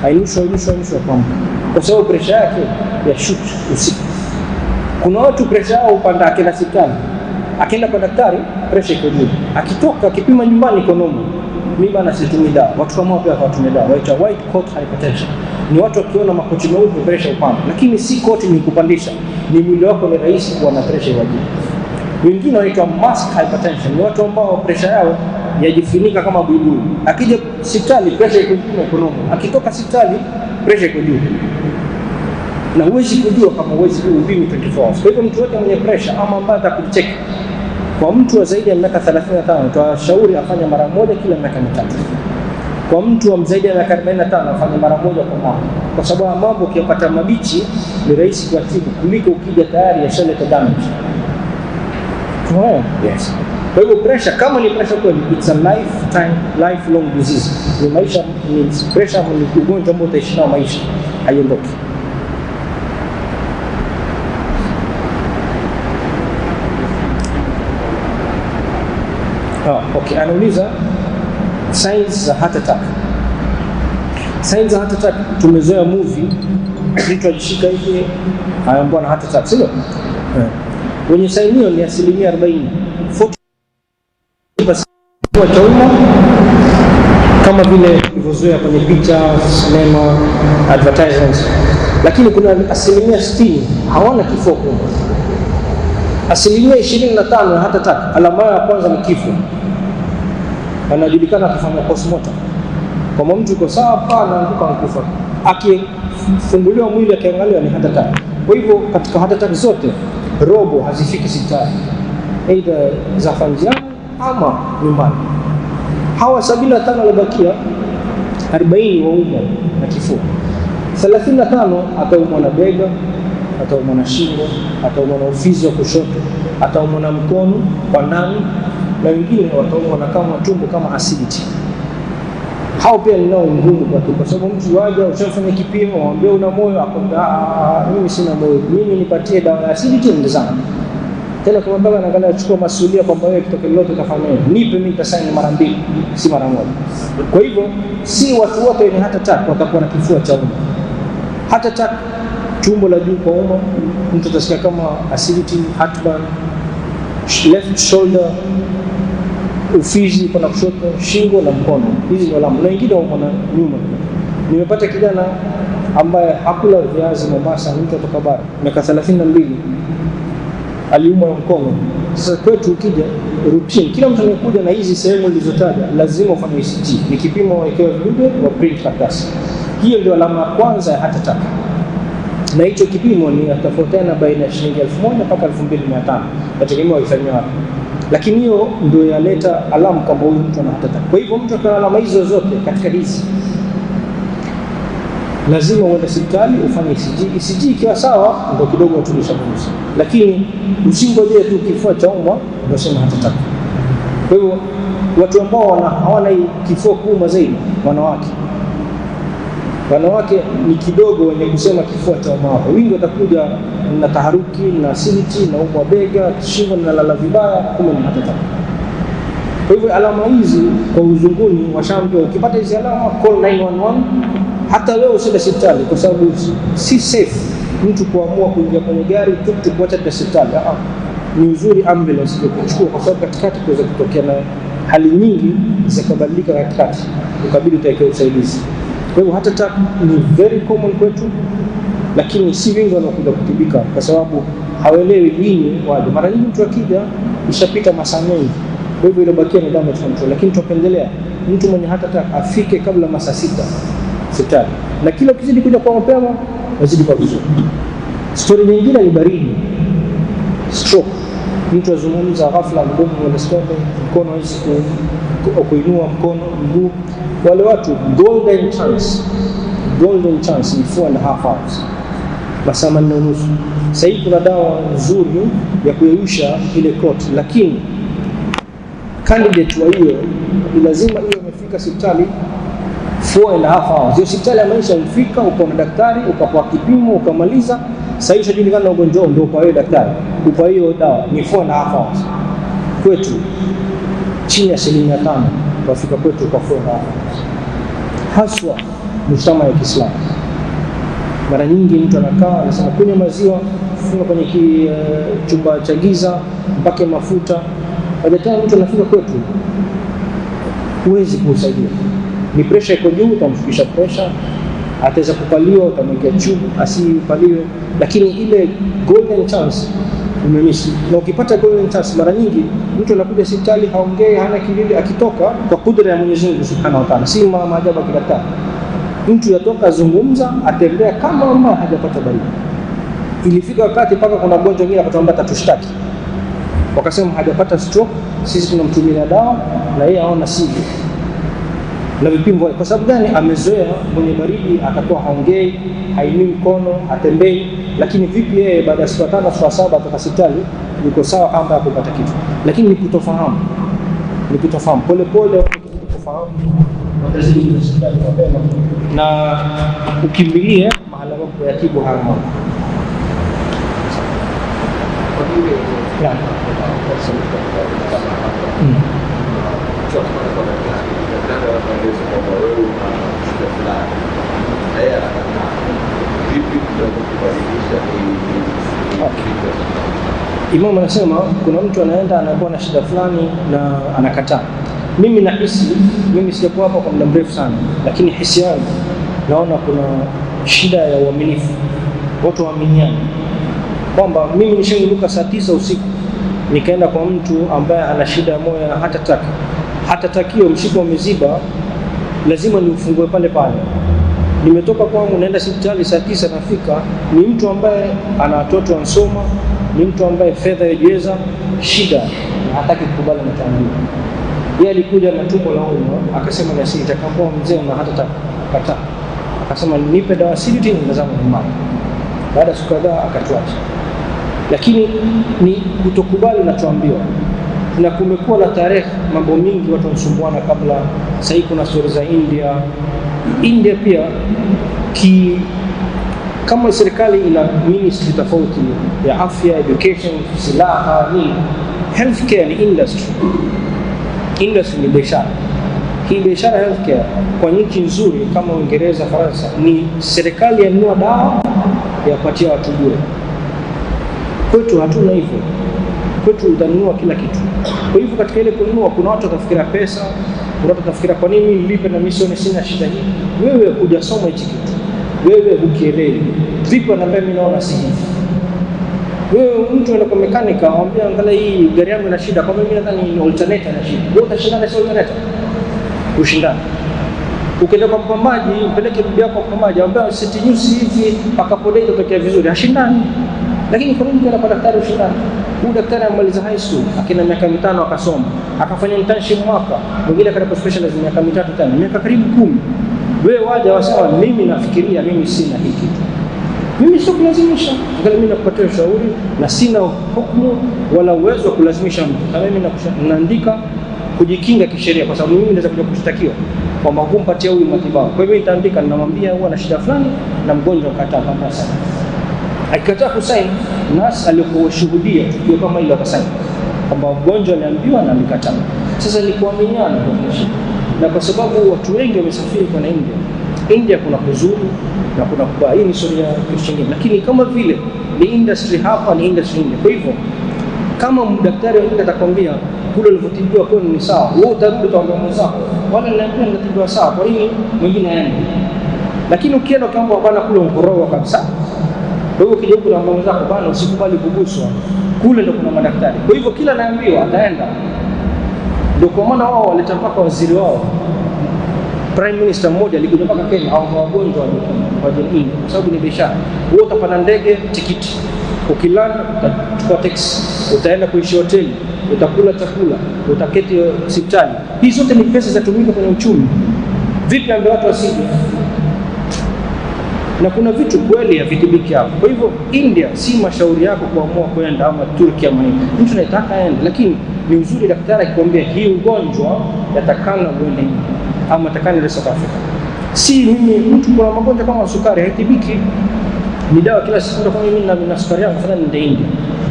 Ainushwa kuamka. Kwa sababu pressure yake ya shoot usiku. Kuna watu pressure yao upanda akienda hospitali. Akienda kwa daktari pressure iko juu. Akitoka akipima nyumbani iko normal. Mimi bana situmii dawa. Watu kama pia hawatumii dawa. Waita white coat hypertension. Ni watu wakiona makochi meupe pressure upanda. Lakini si koti ni kupandisha. Ni mwili wako ni rahisi kuwa na pressure ya juu. Wengine wanaitwa mask hypertension. Ni watu ambao pressure yao yajifunika kama buibui. Akija hospitali pressure iko juu iko normal. Akitoka hospitali pressure iko juu. Na huwezi kujua kama huwezi kupima 24 hours. Kwa hivyo mtu wote mwenye pressure ama ambaye atakucheck, kwa mtu wa zaidi ya miaka 35 tuwashauri afanye mara moja kila miaka 3. Kwa mtu wa zaidi ya miaka 45 afanye mara moja kwa mwaka. Kwa sababu mambo ukipata mabichi ni rahisi kuatibu kuliko ukija tayari yashaleta damage. Yes. Kwa hivyo pressure kama ni pressure kweli, it's a lifelong disease. Ni maisha, ni pressure ni ugonjwa ambao utaishi nao maisha, haiondoki. Okay, anauliza signs za heart attack. Signs za heart attack, tumezoea movie mtu ajishika hivi anaambiwa na heart attack, sio? Wenye sign hiyo ni 40%. 40% kwa chauma kama vile ilivyozoea kwenye picha, sinema, advertisements. Lakini kuna 60% hawana kifo kubwa. 25% ya heart attack alama ya kwanza ni kifo. Anajulikana kufanya postmortem. Kama mtu yuko sawa pana anakufa kufa. Akifunguliwa mwili akiangaliwa ni heart attack. Kwa hivyo katika heart attack zote robo hazifiki 6. Aidha za fanjiani ama nyumbani. Hawa 75 waliobakia 40 waumwa na kifua. 35 ataumwa na bega, ataumwa na shingo, ataumwa na ufizi wa kushoto, ataumwa na mkono kwa ndani, na wengine wataumwa na kama tumbo kama acidity. Hao pia ni nao ngumu kwa sababu mtu waje ushafanya kipimo waambie una moyo, akwambia mimi sina moyo, mimi nipatie dawa ya acidity ndio sana. Tena kama baba anaangalia achukua masuala kwamba wewe kitoko lolote utafanya nipe mimi nitasaini mara 2 si mara moja. Kwa hivyo si watu wote wenye heart attack watakuwa na kifua cha umma. Heart attack tumbo la juu kwa umma, mtu atasikia kama acidity, heartburn, left shoulder, ufizi kwa kushoto, shingo na mkono. Hizi ni alama. Na wengine wa nyuma. Nimepata kijana ambaye hakula viazi Mombasa, mtu kutoka bara, miaka 32, aliumwa na mkono. Sasa kwetu ukija routine, kila mtu anakuja na hizi sehemu nilizotaja, lazima ufanye ECG. Ni kipimo wawekewa vidude wa print karatasi. Hiyo ndio alama ya kwanza ya heart attack. Na hicho kipimo ni tofautiana baina ya shilingi 1000 mpaka 2500. Nategemea waifanywe wapi. Lakini hiyo ndio yaleta alama kwamba huyu mtu ana heart attack. Kwa hivyo mtu ana alama hizo zote katika hizi, lazima uende hospitali ufanye ECG. ECG ikiwa sawa ndio kidogo utulisha pumzi. Lakini usingoje tu kifua cha umma ndio sema heart attack. Kwa hivyo watu ambao hawana kifua kuuma zaidi, wanawake ni kidogo wenye kusema kifua cha umma. Wingi watakuja na taharuki na acidity na umwa bega, shingo na lala vibaya, kumbe ni heart attack. Kwa hivyo alama hizi kwa uzunguni washaambiwa, ukipata hizi alama call 911, hata wewe usiende hospitali, kwa sababu si safe mtu kuamua kuingia kwenye gari tuktuk kuacha hospitali. Ni uzuri ambulance kuchukua, kwa sababu katikati kuweza kutokea na hali nyingi zikabadilika katikati, ukabidi utaekea usaidizi. Kwa hivyo hata attack ni very common kwetu, lakini si wengi wanakuja kutibika kwa sababu hawaelewi lini waje. Mara nyingi mtu akija ishapita masaa mengi, kwa hivyo ilibakia ni damage control, lakini tupendelea mtu mwenye hata attack afike kabla masaa 6 hospitali, na kila ukizidi kuja kwa mapema wazidi kwa vizuri. Story nyingine ni baridi, stroke. Mtu azungumza ghafla, mdomo unasema, mkono hawezi kuinua mkono, mguu. Wale watu golden chance ni 4.5 hours, masaa 4.5. Sasa hivi kuna dawa nzuri ya kuyeyusha ile koti, lakini candidate wa hiyo lazima iwe imefika hospitali 4.5 hours. Hiyo hospitali ya maisha umfika, uko na daktari, ukapewa kipimo, ukamaliza. Sasa hiyo shajulikana na ugonjwa ndio kwa hiyo daktari, upa hiyo dawa ni 4.5 hours. Kwetu chini ya 5 wafika kwetu kwa 4.5 hours. Haswa mshtama ya Kiislamu, mara nyingi mtu anakaa anasema kunywa maziwa, funga kwenye chumba cha giza, mpake mafuta. Baadaye mtu anafika kwetu, huwezi kumsaidia. Ni pressure iko juu, utamfikisha pressure, ataweza kupaliwa, utamwekea tube asipaliwe, lakini ile golden chance umemisi. Na ukipata golden chance, mara nyingi mtu anakuja hospitali haongei, hana kilele, akitoka kwa kudra ya Mwenyezi Mungu Subhanahu wa Ta'ala, si maajabu ya daktari. Mtu yatoka zungumza, atembea kama mama hajapata baridi. Ilifika wakati paka kuna gonjwa mwingine akatuambia tatushtaki, wakasema hajapata stroke, sisi tunamtumia dawa na yeye aona sivyo na vipimo. Kwa sababu gani? Amezoea mwenye baridi atakuwa haongei, hainui mkono, hatembei. Lakini vipi yeye baada ya siku 5 siku 7 atoka hospitali yuko sawa kama hakupata kitu? Lakini ni kutofahamu pole kufahamu, watazidi hospitali mapema na ukimbilie mahala ambapo yatibu haya mambo. Imam anasema kuna mtu anaenda anakuwa na shida fulani na anakataa. Mimi nahisi, mimi sijakuwa hapa kwa muda mrefu sana, lakini hisi yangu naona kuna shida ya uaminifu, watu waaminiane. Kwamba mimi nishainduka saa 9 usiku nikaenda kwa mtu ambaye ana shida ya moyo, hata takio mshipa umeziba, lazima niufungue pale pale. Nimetoka kwangu naenda hospitali saa 9 nafika, ni mtu ambaye ana watoto wansoma, ni mtu ambaye fedha yajiweza, shida hataki kukubali matambio. Yeye alikuja na tumbo la umma, akasema na sisi nitakampoa mzee na hata kataa. Akasema nipe dawa acidity nitazama nyumbani. Baada ya siku kadhaa akatuacha. Lakini ni kutokubali na tuambiwa. Na kumekuwa na tarehe mambo mingi watu wanasumbuana kabla. Sasa hivi kuna stories za India pia kama serikali ina ministry tofauti ya afya, education, silaha, ni healthcare ni industry ni biashara. Hii biashara healthcare kwa nchi nzuri kama Uingereza, Faransa, ni serikali yanunua dawa ya kupatia watu bure. Kwetu hatuna hivyo. Kwetu utanunua kila kitu. Kwa hivyo katika ile kununua kuna watu watafikiria pesa, kuna watu watafikiria kwa nini nilipe na misioni sina shida hii. Wewe hujasoma hichi kitu. Wewe hukielewi. Vipi anambia mimi naona si hivi. Wewe mtu anakuwa mekanika, anambia angalia hii gari yangu ina shida, kwa mimi nadhani ni alternator na shida. Wewe utashindana na alternator. Ushindane. Ukienda kwa mpambaji, mpeleke bibi yako kwa mpambaji, anambia seti nyusi hivi akapodea itotokea vizuri, hashindani. Lakini kwa nini kwa daktari ushindane? Huyu daktari amaliza high school, akina miaka 5 akasoma, akafanya internship mwaka, mwingine akaenda specialization miaka 3 tena, miaka karibu 10. Wewe waje wasema mimi nafikiria mimi sina hiki kitu. Mimi sio kulazimisha, ngali mimi nakupatia ushauri na sina hukumu wala uwezo wa kulazimisha mtu. Kama mimi naandika kujikinga kisheria, kwa sababu mimi naweza kuja kushtakiwa kwamba hukumpatia huyu matibabu. Kwa hivyo nitaandika, ninamwambia huwa na shida fulani na mgonjwa kataa kama sana. Akikataa kusaini, nasi aliyokushuhudia tukio kama hilo akasaini kwamba mgonjwa aliambiwa na alikataa. Sasa ni kuaminiana na kwa sababu watu wengi wamesafiri kwa India. India kuna kuzuri na kuna kubaya. Hii ni historia ya kitu kingine, lakini kama vile ni industry hapa, ni industry India. Kwa hivyo kama daktari wa India atakwambia kule ulivyotibiwa kwenu ni sawa, wewe utarudi utaambia mwenzako wala niliambiwa natibiwa sawa, kwa nini mwingine aende? Lakini ukienda ukiamba bwana kule mkoroga kabisa, kwa hivyo ukija huko na mwenzako bwana usikubali kuguswa, kule ndo kuna madaktari. Kwa hivyo kila anaambiwa ataenda. Ndio kwa maana wao waleta mpaka waziri wao, prime minister mmoja alikuja mpaka Kenya au wagonjwa wa jamii, kwa sababu ni biashara. Wewe utapanda ndege tikiti, ukilanda utachukua taxi, utaenda kuishi hoteli, utakula chakula, utaketi hospitali. Hizo zote ni pesa zinatumika kwenye uchumi. Vipi ambao watu wasije? Na kuna vitu kweli havitibiki hapo. Kwa hivyo India si mashauri yako kuamua kwenda ama Turki ama nini. Mtu anataka aende, lakini ni uzuri daktari akikwambia hii ugonjwa yatakana uende ama yatakana South Africa. Si mimi mtu kuna magonjwa kama sukari haitibiki. Ni dawa kila siku kwa mimi na sukari yangu fadhali niende India.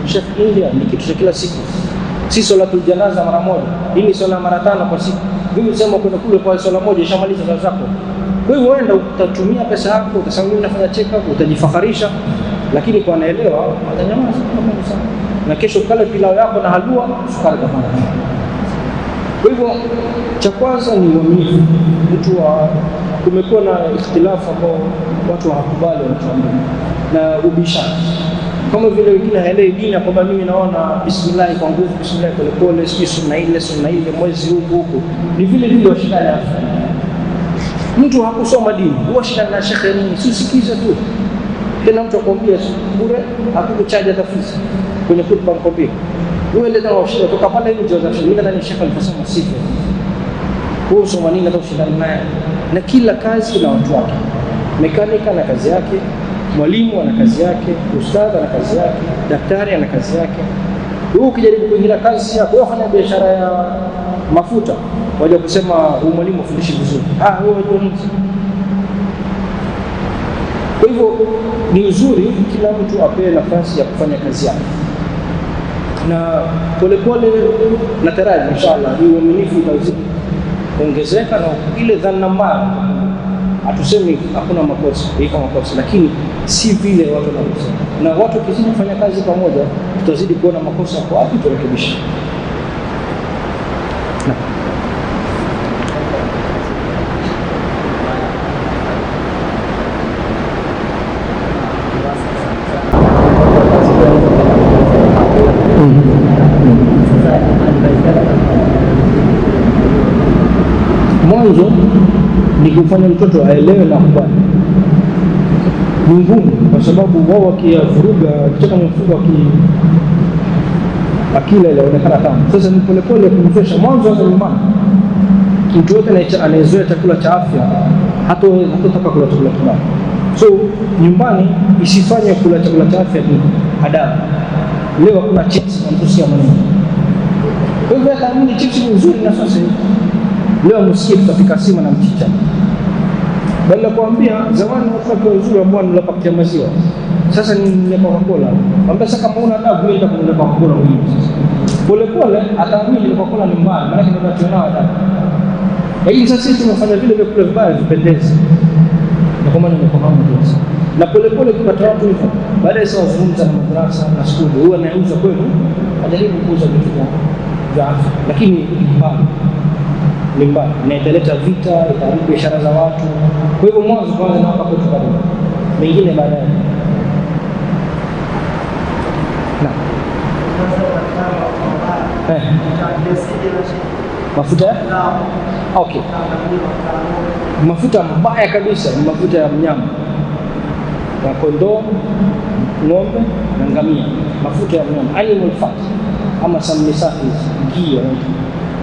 Chef, India ni kitu cha kila siku. Si salatul janaza mara moja. Hii ni swala mara 5 kwa siku. Wewe usema kwenda kule kwa swala moja ishamaliza swala zako. Wewe uenda utatumia pesa yako, utasema mimi nafanya check up, utajifaharisha, lakini kwa anaelewa atanyamaza kama sana. Na kesho kale pilau yako na halua sukari kafanya. Kwa hivyo cha kwanza ni uaminifu. Mtu wa kumekuwa na ikhtilafu ambao watu hawakubali wanachoambiwa na ubishana. Kama vile wengine haelewi dini kwamba mimi naona bismillah kwa nguvu, bismillah pole pole, sunna ile mwezi huku. Ni vile vile washindana. Mtu hakusoma dini, huwa shida na shekhe nini, usikize tu. Tena mtu akwambia bure, hakukuchaja tafsiri kwenye khutba mkopi. Wewe ndio unashida toka pale nje za shekhe. Mimi nadhani shekhe alifasema sifa. Kwa soma nini hata ushindane naye. Na kila kazi na watu wake. Mekanika na kazi yake, mwalimu ana kazi yake, ustadhi ana kazi yake, daktari ana kazi yake. Wewe ukijaribu kuingia kazi yako, wewe fanya biashara ya mafuta, waje kusema huyu mwalimu afundishi vizuri. Wewe unajua nini? Kwa hivyo ni uzuri kila mtu apewe nafasi ya kufanya kazi yake. Na polepole nataraji inshallah hii uaminifu utazidi kuongezeka na ile dhana mbaya. Hatusemi hakuna makosa, iko makosa, lakini si vile watu wanavyosema. Na watu kizidi kufanya kazi pamoja, tutazidi kuona makosa kwa wapi turekebishe. Mwanzo ni kufanya mtoto aelewe na kubali. Ni ngumu kwa sababu wao wakivuruga kutoka mfuko akila ile inaonekana tamu. Sasa ni polepole kumfesha mwanzo hata nyumbani. Mtu yote anayezoea chakula cha afya hatotaka kula chakula kibaya. So nyumbani isifanye kula chakula cha afya ni adabu. Leo kuna chips na mtusia maneno. Kwa hivyo taamini chips ni nzuri na sasa leo msikie tutapika sima na mchicha. Badala kuambia zamani watu wa uzuri ambao wanapaka maziwa. Sasa ni Coca-Cola. Mwambie sasa kama una adabu nenda kununua Coca-Cola wewe sasa. Pole pole ataamini Coca-Cola ni mbaya, maana ndio tunachonao adabu. Lakini sasa sisi tunafanya vile vile kule vibaya vipendeze. Na kwa maana nimefahamu tu. Na pole pole kupata watu hivyo. Baadaye sasa wazungumza na madrasa na shule, huwa anauza kwenu, ajaribu kuuza vitu vya afya. Lakini ni mbaya, na italeta vita, itaharibu biashara za watu. Kwa hivyo mwanzo kwanza naomba kwetu kabisa. Mengine baadaye. Na mafuta? Okay. Mafuta mbaya kabisa ni mafuta ya mnyama. Ya kondoo, ng'ombe na ngamia. Mafuta ya mnyama, animal fat ama samli safi, ghee.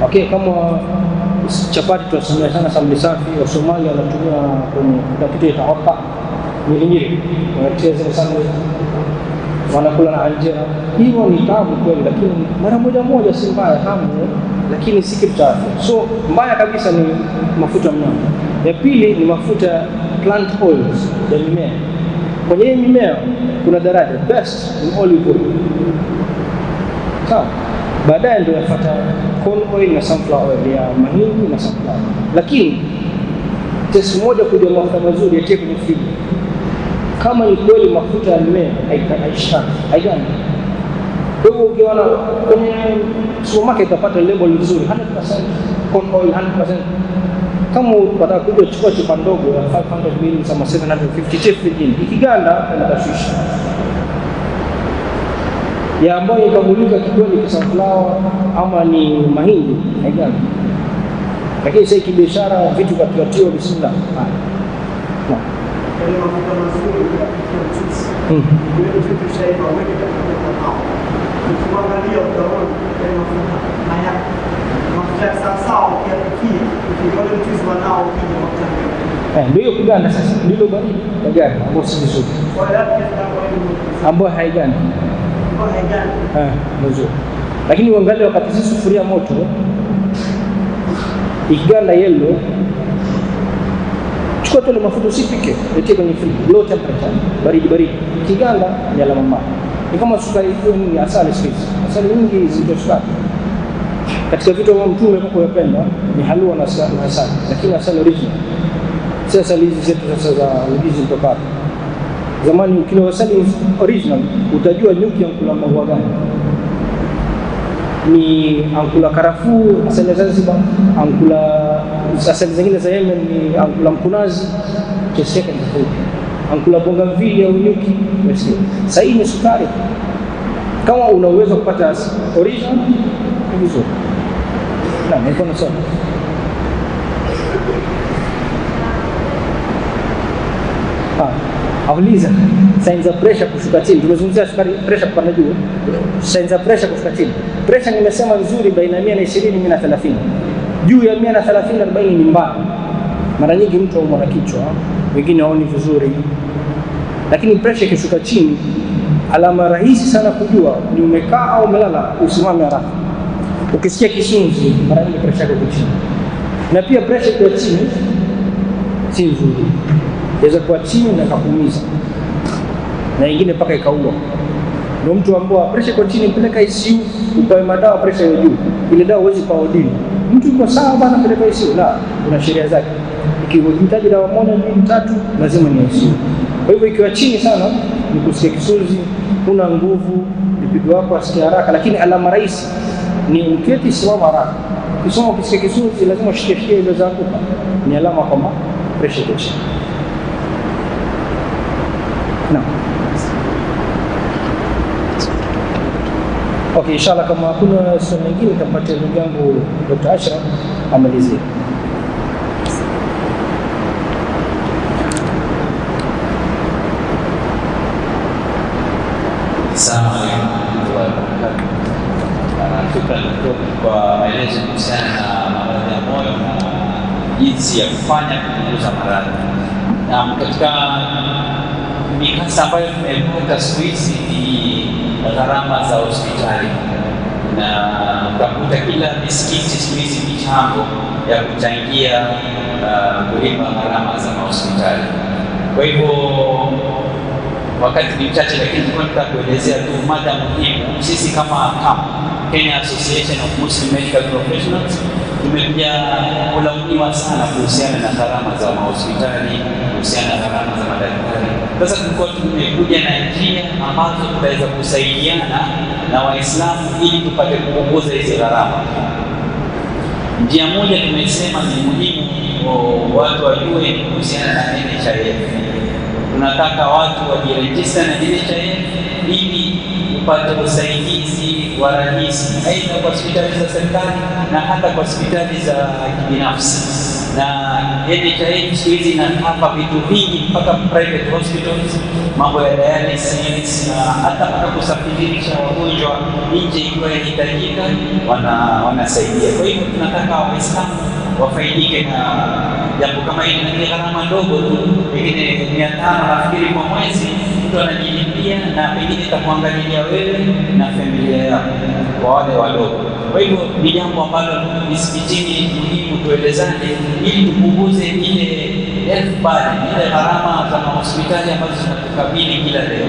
Okay, kama chapati tunatumia sana samli safi. Wa Somalia wanatumia kwenye kitu cha hapa nyingine. Wanacheza sana wanakula na anjera. Hiyo ni tabu kweli, lakini mara moja si mbaya tamu, lakini si kitu cha afya. So mbaya kabisa ni mafuta mnyama. Ya pili ni mafuta plant oils ya mimea. Kwenye mimea kuna daraja best ni olive oil. Sawa. Baadaye ndio yafuata corn oil na sunflower oil, ya mahindi na sunflower. Lakini test moja kujua mafuta mazuri yatie kwenye friji. Kama ni kweli mafuta ya mmea haigani. Kwa hiyo ukiona kwenye supermarket utapata label nzuri 100% corn oil 100%. Kama unataka kuja chukua chupa ndogo ya 500 ml kama 750 chef friji, ikiganda inatashusha. Ya ambayo ikamulika kikweli kwa sunflower ama ni mahindi haigani. Lakini sasa kibiashara vitu vatiwa bismillah. Na Kwenye mafuta mazuri ya chips. Ile kitu shaiba wewe kama ukiangalia utaona kwenye mafuta haya mafuta sawa ukiapikia ukiona chips wanao kwenye mafuta. Ndio kuganda sasa ndilo baridi gani ambapo si vizuri. Kwa hiyo ambapo haigani. Ambapo haigani. Nzuri. Lakini uangalie wakati sisi sufuria moto ikiganda yellow, chukua tu ile mafuta usipike, weke kwenye fridge low temperature, baridi. Ikiganda ni alama mbaya. Ni kama sukari hiyo ni asali space. Asali nyingi zito sukari. Katika vitu ambavyo Mtume anapenda ni halua na asali, lakini asali original. Sasa asali hizi zetu sasa za ugizi kutoka zamani, ukila asali original utajua nyuki ankula maua gani. Ni ankula karafuu, asali Zanzibar, ankula asali zingine za Yemen ni ankula mkunazi, kesi yake tofauti. Ankula bongamvili au nyuki, basi. Sasa hii ni sukari. Kama una uwezo kupata original ni vizuri. Na mikono sawa. Auliza signs za pressure kushuka chini. Tumezungumzia sukari pressure kupanda juu. Signs za pressure kushuka chini. Pressure nimesema nzuri baina ya 120 na 130. Juu ya 130 na 40 ni mbaya. Mara nyingi mtu anaumwa na kichwa, wengine haoni vizuri. Lakini pressure ikishuka chini, alama rahisi sana kujua ni umekaa au umelala, usimame haraka. Ukisikia kisunzi, mara nyingi pressure iko chini. Na pia pressure ikiwa chini si nzuri. Inaweza kuwa chini na kukuumiza. Na nyingine mpaka ikaua. Ndio mtu ambaye pressure iko chini, peleka ICU, upae madawa pressure ya juu. Ile dawa huwezi pa odini. Mtu yuko sawa bana, peleka ICU. La, kuna sheria zake. Ikiwahitaji dawa 1, 2, 3 lazima ni ICU. Kwa hivyo ikiwa chini sana ni kusikia kisunzi, una nguvu, mpigo wako asikia haraka, lakini alama rahisi ni uketi simama haraka. Ukisoma ukisikia kisunzi lazima ushike ile za kupa. Ni alama kwamba pressure iko chini. Naam. Okay, inshallah kama hakuna swali lingine nitampatia ndugu yangu Dr. Ashraf amalizie. Assalamu alaikum warahmatullahi wabarakatuh. Shukrani kwa maelezo kuhusiana na maradhi ya moyo na jinsi ya kufanya kupunguza maradhi. Na katika mikasa ambayo tumepata siku hizi ni gharama za hospitali, na utakuta kila misikiti siku hizi michango ya kuchangia kulipa gharama za hospitali. Kwa hivyo wakati ni mchache, lakini tunataka kuelezea tu mada muhimu. Sisi kama Kenya Association of Muslim Medical Professionals tumekuja kulaumiwa sana kuhusiana na gharama za hospitali, kuhusiana na gharama za madaktari. Sasa tulikuwa tumekuja na njia ambazo tutaweza kusaidiana na Waislamu ili tupate kupunguza hizi gharama. Njia moja tumesema ni muhimu watu wajue kuhusiana na NHIF. Tunataka watu wajirejista na NHIF ili upate usaidizi wa rahisi, aidha kwa hospitali za serikali na hata kwa hospitali za kibinafsi. Na NHIF siku hizi inakapa vitu vingi mpaka private hospitals, mambo ya dialysis na hata mpaka kusafirisha wagonjwa nje ikiwa inahitajika, wanasaidia. Kwa hivyo tunataka Waislamu wafaidike na jambo kama hili, na ni gharama ndogo tu, pengine 500 nafikiri kwa mwezi mtu anajilipia, na pengine itakuangalia wewe na familia yako kwa wale wadogo. Kwa hivyo ni jambo ambalo misikitini muhimu tuelezane ili tupunguze ile health burden, ile gharama za hospitali ambazo zinatukabili kila leo.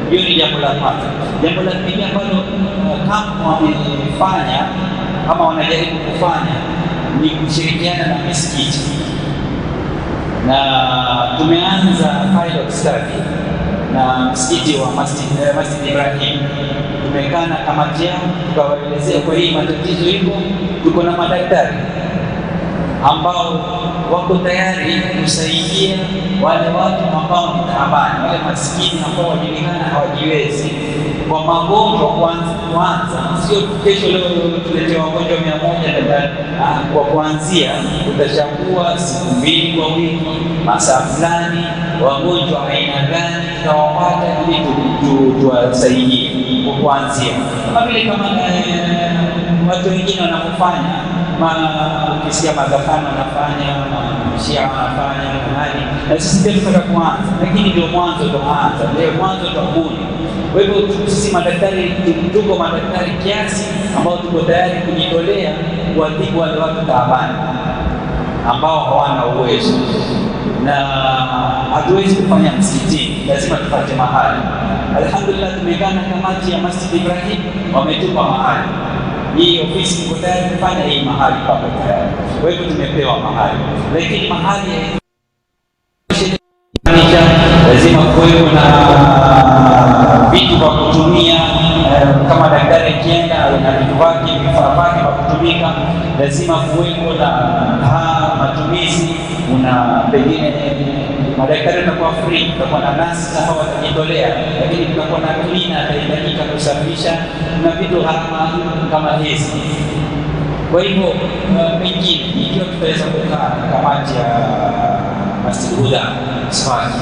Hiyo ni jambo la kwanza. Jambo la pili ambalo kama wamefanya kama wanajaribu kufanya ni kushirikiana na misikiti, na tumeanza pilot study na msikiti wa Masjid Ibrahim. Tumekaa na kamati yao tukawaelezea kwa hii matatizo hivyo, tuko na madaktari ambao wako tayari kusaidia wale watu ambao ni taabani, wale maskini ambao wajulikana hawajiwezi kwa magonjwa kwanza, sio kesho leo tuletea wagonjwa 100 kwa kuanzia, utachagua siku 2 kwa wiki, masaa fulani, wagonjwa aina gani tutawapata ili tuwasaidie kwa kuanzia, kama vile kama watu wengine wanapofanya. Ukisikia Mazafani wanafanya, Shia wanafanya mahali, na sisi pia tunataka kuanza, lakini ndio mwanzo tuanza, ndio mwanzo tuabuni. Kwa hivyo sisi madaktari tuko madaktari kiasi ambao tuko tayari kujitolea kuwatibu wale watu taabani ambao hawana uwezo, na hatuwezi kufanya msikitini, lazima tupate mahali. Alhamdulillah, tumekaa na kamati ya Masjid Ibrahim, wametupa mahali. Hii ofisi iko tayari kufanya hii mahali papo tayari. Kwa hivyo tumepewa mahali, lakini mahali lazima kuwepo na vitu vya kutumia. Kama daktari akienda na vitu vyake, vifaa vyake vya kutumika, lazima kuwepo na matumizi. Una pengine madaktari watakuwa free, tutakuwa na nasi ambao watajitolea, lakini tutakuwa na cleaner atahitajika kusafisha na vitu gharama kama hizi. Kwa hivyo pengine ikiwa tutaweza kukaa na kamati ya Masjid Huda Swati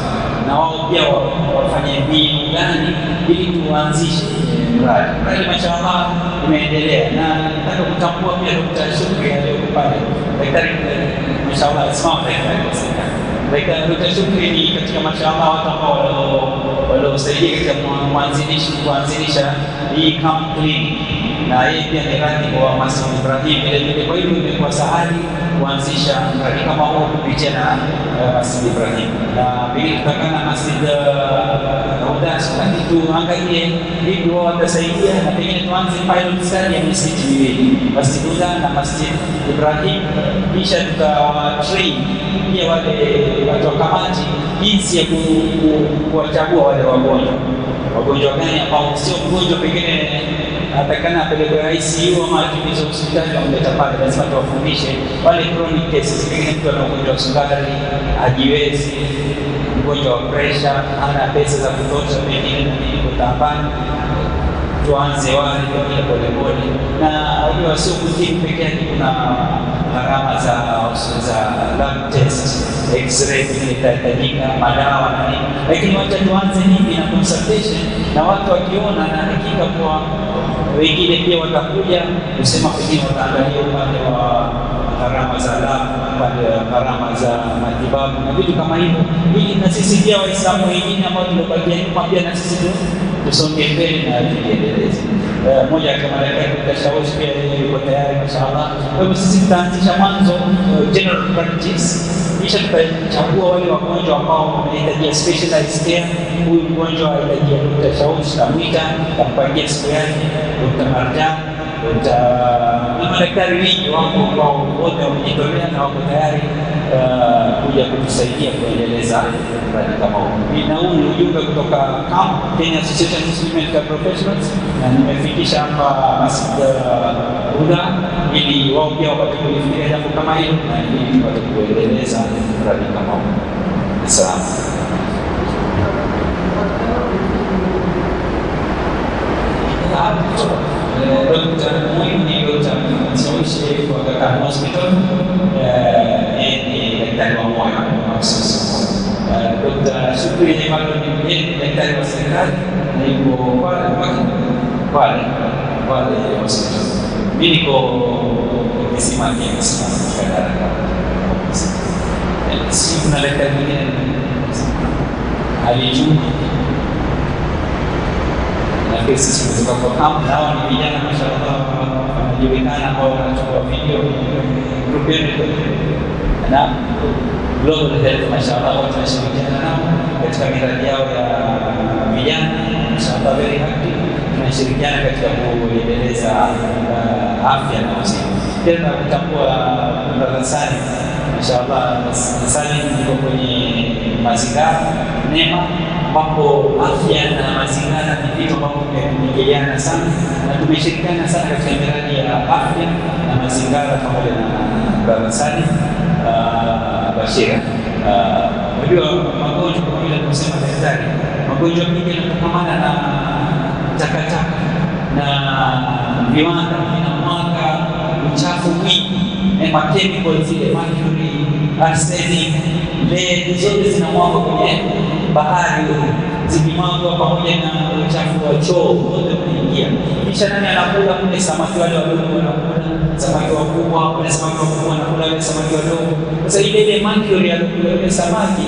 na wao pia wafanye mbinu gani ili tuanzishe mradi. Mashallah imeendelea, na nataka kutambua pia Dr. Shukri aliyoko pale, daktari mashallah asimama daktari Dr. Shukri ni katika mashallah watu ambao waliosaidia katika kuanzilisha hii camp clinic, na yeye pia ni ratibu wa Masjid Ibrahim vile. Kwa hivyo imekuwa sahali kuanzisha mradi kama huo kupitia na Masjid Ibrahim, na pengine tutakana Masjid Huda, lakini tuangalie vipi wao watasaidia, na pengine tuanze pilot study ya misikiti miwili, Masjid Huda na Masjid Ibrahim, kisha tukawatrain pia wale watu wa kamati jinsi ya kuwachagua wale wagonjwa gani ambao sio mgonjwa pengine atakana apelekwe ICU ama atumize hospitali wamleta pale. Lazima tuwafundishe wale chronic cases, pengine mtu ana ugonjwa wa sukari hajiwezi, mgonjwa wa pressure, hana pesa za kutosha, pengine niko taabani, tuanze wale pengine polepole, na wajua sio kutibu peke yake, kuna gharama za lab test, x-ray pengine itahitajika, madawa na nini, lakini wacha tuanze hivi na consultation, na watu wakiona na hakika kwa wengine pia watakuja kusema pengine wataangalia upande wa gharama za lab, upande wa gharama za matibabu na vitu kama hivyo, ili na sisi pia Waislamu wengine ambao tumebakia nyuma pia na sisi tusonge mbele na tujiendeleze. Moja kama daktari tutashauri pia yuko tayari mashallah. Kwa hivyo sisi tutaanzisha mwanzo general practice, kisha tutachagua wale wagonjwa ambao wanahitaji specialized care. Huyu mgonjwa anahitaji tutashauri, tutamwita, tutampangia siku yake, Dr. Marjan, na madaktari wengi wako ambao wote wamejitolea na wako tayari kuja kutusaidia kuendeleza mradi kama huu. Na huu ni ujumbe kutoka CAMP, Kenya Association of Muslim Medical Professionals, na nimefikisha hapa Masjid Huda ili wao pia wapate kulifikiria jambo kama hilo na ili tupate kuendeleza mradi kama huu. Asante. Dr. Muin ni Dr. Mshawishi kwa Aga Khan Hospital, ni daktari wa moyo mahususi. Dr. Shukri ni bado ni daktari wa serikali na yuko pale hospital. Mimi niko kisima kadara. Si kuna daktari mwingine alijua na kesi kutoka kwa kampu, nao ni vijana mashallah wanajulikana ambao wanachukua video na Global Health mashallah, wote tunashirikiana nao katika miradi yao ya vijana mashallah, very active. tunashirikiana katika kuendeleza afya na uzima. Tena kutambua darasani, inshallah darasani niko kwenye mazingira neema, ambapo afya na mazingira ni vitu ambavyo vimekujaliana sana, na tumeshirikiana sana katika miradi ya afya na mazingira pamoja na darasani. Bashira, unajua magonjwa kama vile kusema daktari, magonjwa mengi yanatokana na takataka na viwanda vinamwaga uchafu mwingi, chemicals zile mercury, arsenic, lead, zote zinamwagwa kwenye bahari, zikimwagwa pamoja na uchafu wa choo, zote kuingia. Kisha nani anakula kule? Samaki wale wadogo wanakula, samaki wakubwa wale, samaki wakubwa wanakula wale samaki wadogo. Sasa ile mercury aliyokula yule samaki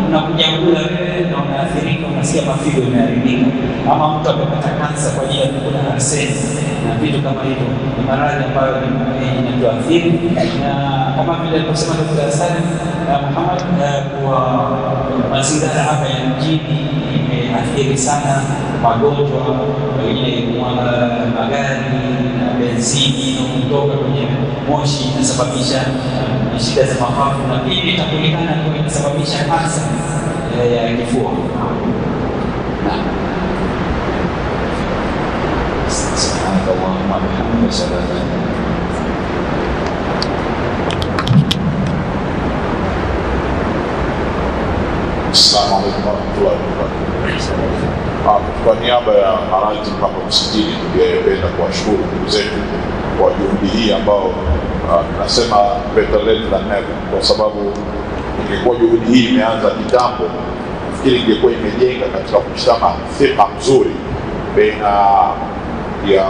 unakuja kula wewe na unaathirika, unasikia mafigo yameharibika, ama mtu amepata kansa kwa ajili ya kula arsenic na vitu kama hivyo. Ni maradhi ambayo inatuathiri, na kama vile alivyosema Dr. Hassan Muhammad, kwa mazingira hapa ya mjini imeathiri sana magonjwa, wengine magari na benzini kutoka kwenye moshi inasababisha shida za mapafu, na pili itakulikana kwa inasababisha kansa ya kifua. Subhanallah wa bihamdihi. Assalamu alaikum warahmatullahi wabarakatuh. Kwa niaba ya Marati hapa msikitini, tungependa kuwashukuru ndugu zetu kwa juhudi hii ambao tunasema peta letu la neema, kwa sababu ingekuwa juhudi hii imeanza kitambo, nafikiri ingekuwa imejenga katika kujitama thika mzuri baina ya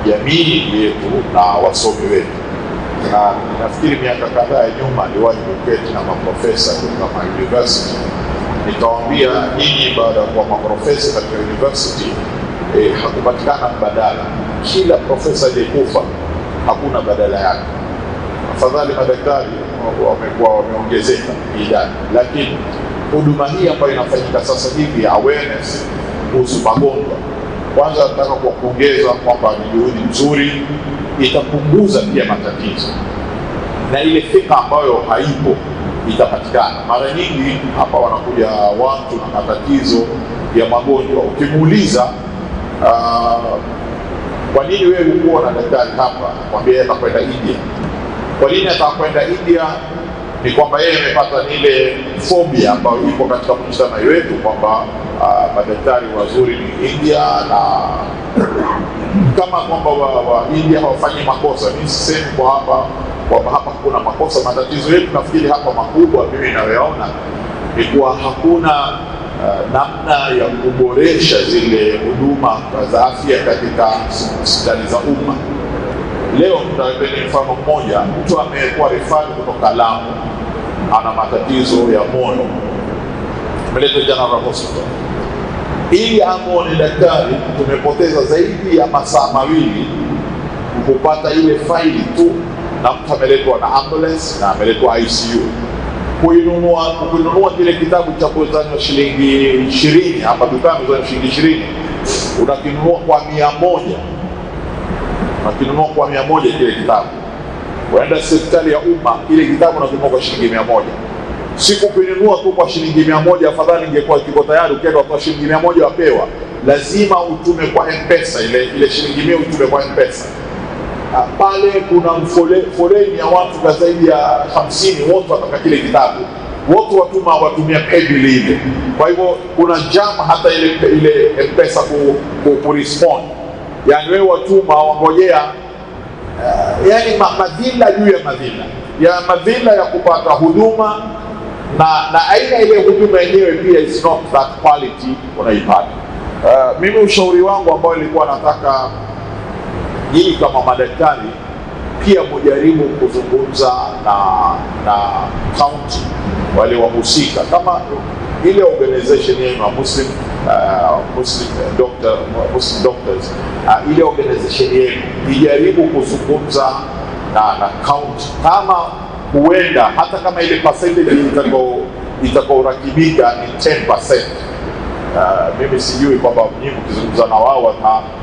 jamii yetu na wasomi wetu. Na nafikiri miaka kadhaa ya nyuma niliwahi kuketi na maprofesa kutoka university, nikawaambia nyinyi, baada ya kuwa maprofesa katika university hakupatikana mbadala. Kila profesa aliyekufa hakuna badala yake. Afadhali madaktari wamekuwa wameongezeka idadi, lakini huduma hii ambayo inafanyika sasa hivi ya awareness kuhusu magonjwa, kwanza nataka kuwapongeza kwamba ni juhudi nzuri, itapunguza pia matatizo na ile fika ambayo haipo itapatikana. Mara nyingi hapa wanakuja watu na matatizo ya magonjwa, ukimuuliza kwa nini wewe uko na daktari hapa, kwambia yeye atakwenda India. Kwa nini atakwenda India? Ni kwamba yeye amepata ile phobia ambayo ipo katika mjtama wetu kwamba madaktari wazuri ni India, na kama kwamba wa India hawafanyi makosa. Mimi sisemi kwa hapa kuna makosa. Matatizo yetu nafikiri hapa makubwa mimi ninayoona ni kuwa hakuna namna ya kuboresha zile huduma za afya katika hospitali za umma. Leo tutawapeni mfano mmoja. Mtu amekuwa rifani kutoka Lamu, ana matatizo ya moyo, ameletwa General Hospital. Ili amwone daktari, tumepoteza zaidi ya masaa mawili kupata ile faili tu, na mtu ameletwa na ambulance na ameletwa ICU. Kuinunua kile kitabu cha kuuzanya shilingi 20 hapa dukani, za shilingi 20 unakinunua kwa 100. Unakinunua kwa 100 kile kitabu. Waenda hospitali ya umma, ile kitabu unakinunua kwa shilingi 100. Siku kuinunua tu kwa shilingi 100, afadhali ingekuwa kiko tayari, ukienda kwa shilingi 100 wapewa, lazima utume kwa M-Pesa, ile shilingi 100 utume kwa M-Pesa. Pale kuna foleni ya watu zaidi ya 50, wote wataka kile kitabu, wote watumia peduli ile. Kwa hivyo kuna jam hata ile M-Pesa kurespond. Yani wewe watuma wangojea, yani madhila juu ya madhila ya kupata huduma, na aina ile huduma yenyewe pia is not that quality unaipata. Mimi ushauri wangu ambao nilikuwa nataka nyinyi kama madaktari pia mujaribu kuzungumza na county wale wahusika, kama ile organization yenu Muslim Doctors, ile organization yenu ijaribu kuzungumza na county, kama huenda hata kama ile percentage itakaorakibika ni 10%, Mimi sijui kwamba nyinyi mkizungumza na wao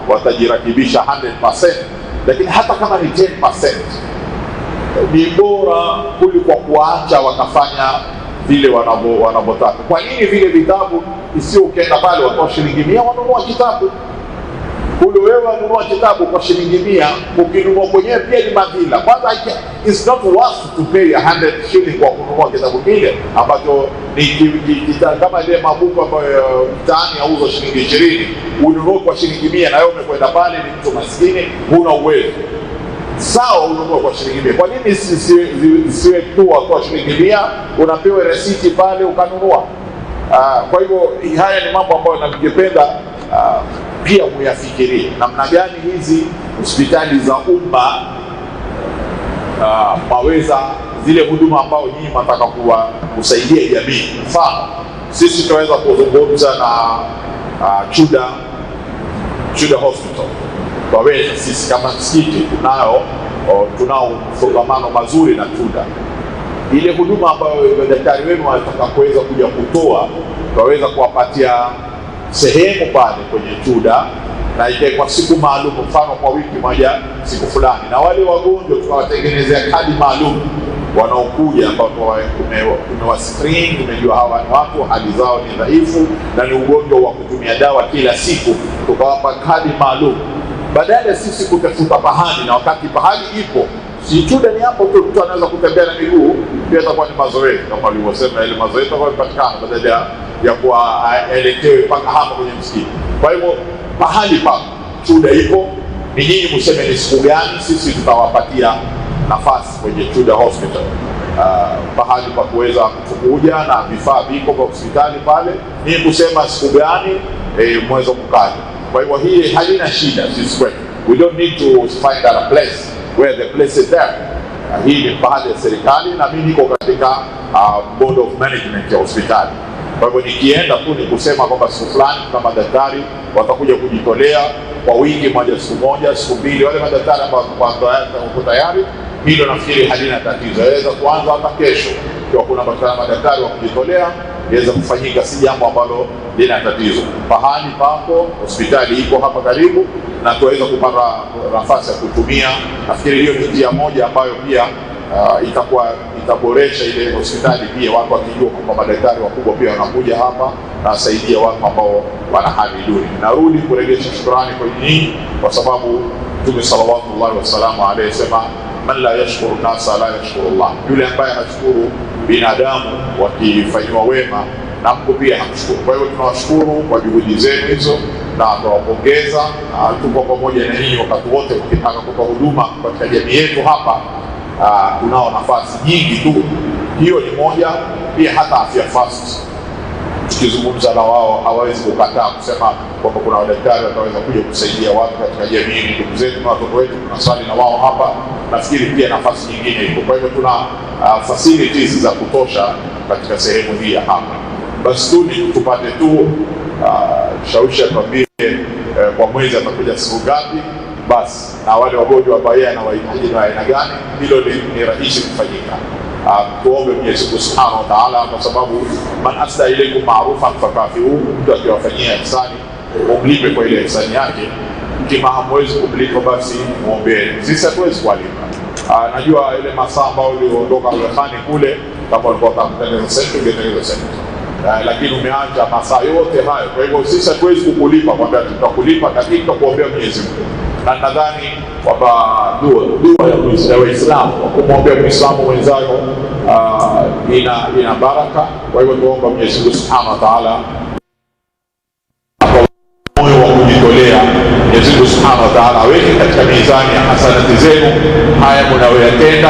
watajirakibisha 100%, lakini hata kama ni 10% ni bora kuliko kuacha wakafanya vile wanavyotaka. Kwa nini vile vitabu isio ukienda pale watoa shilingi 100 wanunua kitabu? Kule wewe ununua kitabu kwa shilingi 100, ukinunua kwenyewe pia ni madhila. Kwanza it's not worth to pay 100 shilling kwa kununua kitabu kile ambacho ni kama ile mabuku ambayo mtaani yauzwa shilingi 20, ununue kwa shilingi 100 na wewe umekwenda pale ni mtu maskini, huna uwezo. Sawa, ununue kwa shilingi 100. Kwa nini siwe tu kwa shilingi 100 unapewa resiti pale ukanunua? Kwa hivyo haya ni mambo ambayo ningependa pia muyafikirie namna gani hizi hospitali za umma maweza zile huduma ambao nyinyi mnataka kusaidia jamii. Mfano, sisi tunaweza kuzungumza na Chuda Hospital. Twaweza sisi kama msikiti tunao mfungamano mazuri na Chuda. Ile huduma ambayo daktari wenu wanataka kuweza kuja kutoa, twaweza kuwapatia sehemu pale kwenye Chuda na ile kwa siku maalum, mfano kwa wiki moja siku fulani, na wale wagonjwa tunawatengenezea kadi maalum wanaokuja ambao tumewascreen, tumejua hawa ni watu hali zao ni dhaifu na ni ugonjwa wa kutumia dawa kila siku, tukawapa kadi maalum badala sisi kutafuta pahali, na wakati pahali ipo. Si Chuda ni hapo tu, mtu anaweza kutembea na miguu, pia itakuwa ni mazoezi kama walivyosema, ile mazoezi itakuwa ipatikana badala ya kuwaelekewe mpaka hapa kwenye msikiti. Kwa hivyo pahali pa Chuda ipo, ni nyinyi mseme ni siku gani, sisi tutawapatia nafasi kwenye Chuda Hospital pahali pa kuweza kuja na vifaa viko kwa hospitali pale, ni kusema siku gani mweza kukaja. Kwa hivyo hii halina shida sisi kwetu. We don't need to find a place where the place is there. Hii ni pahali ya serikali na mimi niko katika board of management ya hospitali. Kwa hivyo nikienda tu ni kusema kwamba siku fulani kama madaktari watakuja kujitolea kwa wiki moja, siku moja, siku mbili, wale madaktari ambao wako tayari, hilo nafikiri halina tatizo. Yaweza kuanza hata kesho. Kwa kuna madaktari wa kujitolea, yaweza kufanyika, si jambo ambalo lina tatizo. Pahali pako, hospitali iko hapa karibu na tuweza kupata nafasi ya kutumia. Nafikiri hiyo ni njia moja ambayo pia itaboresha ile hospitali, pia watu wakijua kwamba madaktari wakubwa pia wanakuja hapa na wasaidia watu ambao wana hali duni. Narudi kurejesha shukrani kwa nyinyi, kwa sababu Mtume sallallahu alaihi wasallam alisema, man la yashkuru nasa la yashkuru Allah, yule ambaye hashukuru binadamu wakifanywa wema na Mungu pia hamshukuru. Kwa hivyo tunawashukuru kwa juhudi zenu hizo na tunawapongeza, na tuko pamoja na nyinyi wakati wote mkitaka kutoa huduma katika jamii yetu hapa. Tunao nafasi nyingi tu, hiyo ni moja. Pia hata Afya First tukizungumza na wao hawawezi kukataa kusema kwamba kuna madaktari wataweza kuja kusaidia watu katika jamii, ndugu zetu na watoto wetu, tunasali na wao hapa. Nafikiri pia nafasi nyingine iko. Kwa hivyo tuna facilities za kutosha katika sehemu hii ya hapa. Basi tu ni tupate tu shawisha tuambie kwa mwezi atakuja siku ngapi, basi na wale wagonjwa ambao yeye anawahitaji na aina gani, hilo ni rahisi kufanyika. Tuombe Mwenyezi Mungu Subhanahu wa Ta'ala, kwa sababu man asda ilaykum ma'rufan fakafi'uhu, mtu akiwafanyia ihsani umlipe kwa ile ihsani yake. Kama hamwezi kumlipa basi muombeeni, sisi hatuwezi kulipa. Najua ile masaa ambayo uliondoka Khani kule, kama ulikuwa unataka senti ungetengeneza senti, lakini umeacha masaa yote hayo. Kwa hivyo sisi hatuwezi kukulipa, kwamba tutakulipa, lakini tutakuombea Mwenyezi Mungu. Na nadhani kwamba dua ya Waislamu kumwombea Muislamu mwenzako ina baraka. Kwa hivyo tuomba Mwenyezi Mungu Subhanahu wa Ta'ala moyo wa kujitolea. Mwenyezi Mungu Subhanahu wa Ta'ala aweke katika mizani ya hasanati zenu haya mnayoyatenda,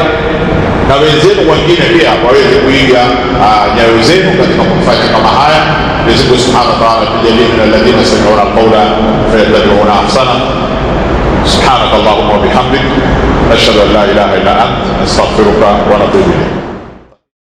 na wenzenu wengine pia waweze kuiga nyayo zenu katika kufanya kama haya. Mwenyezi Mungu Subhanahu wa Ta'ala tujalie min alladhina yastami'una al-qawla fayattabi'una ahsana. سبحانك اللهم وبحمدك نشهد أن لا إله إلا أنت نستغفرك ونتوب إليك.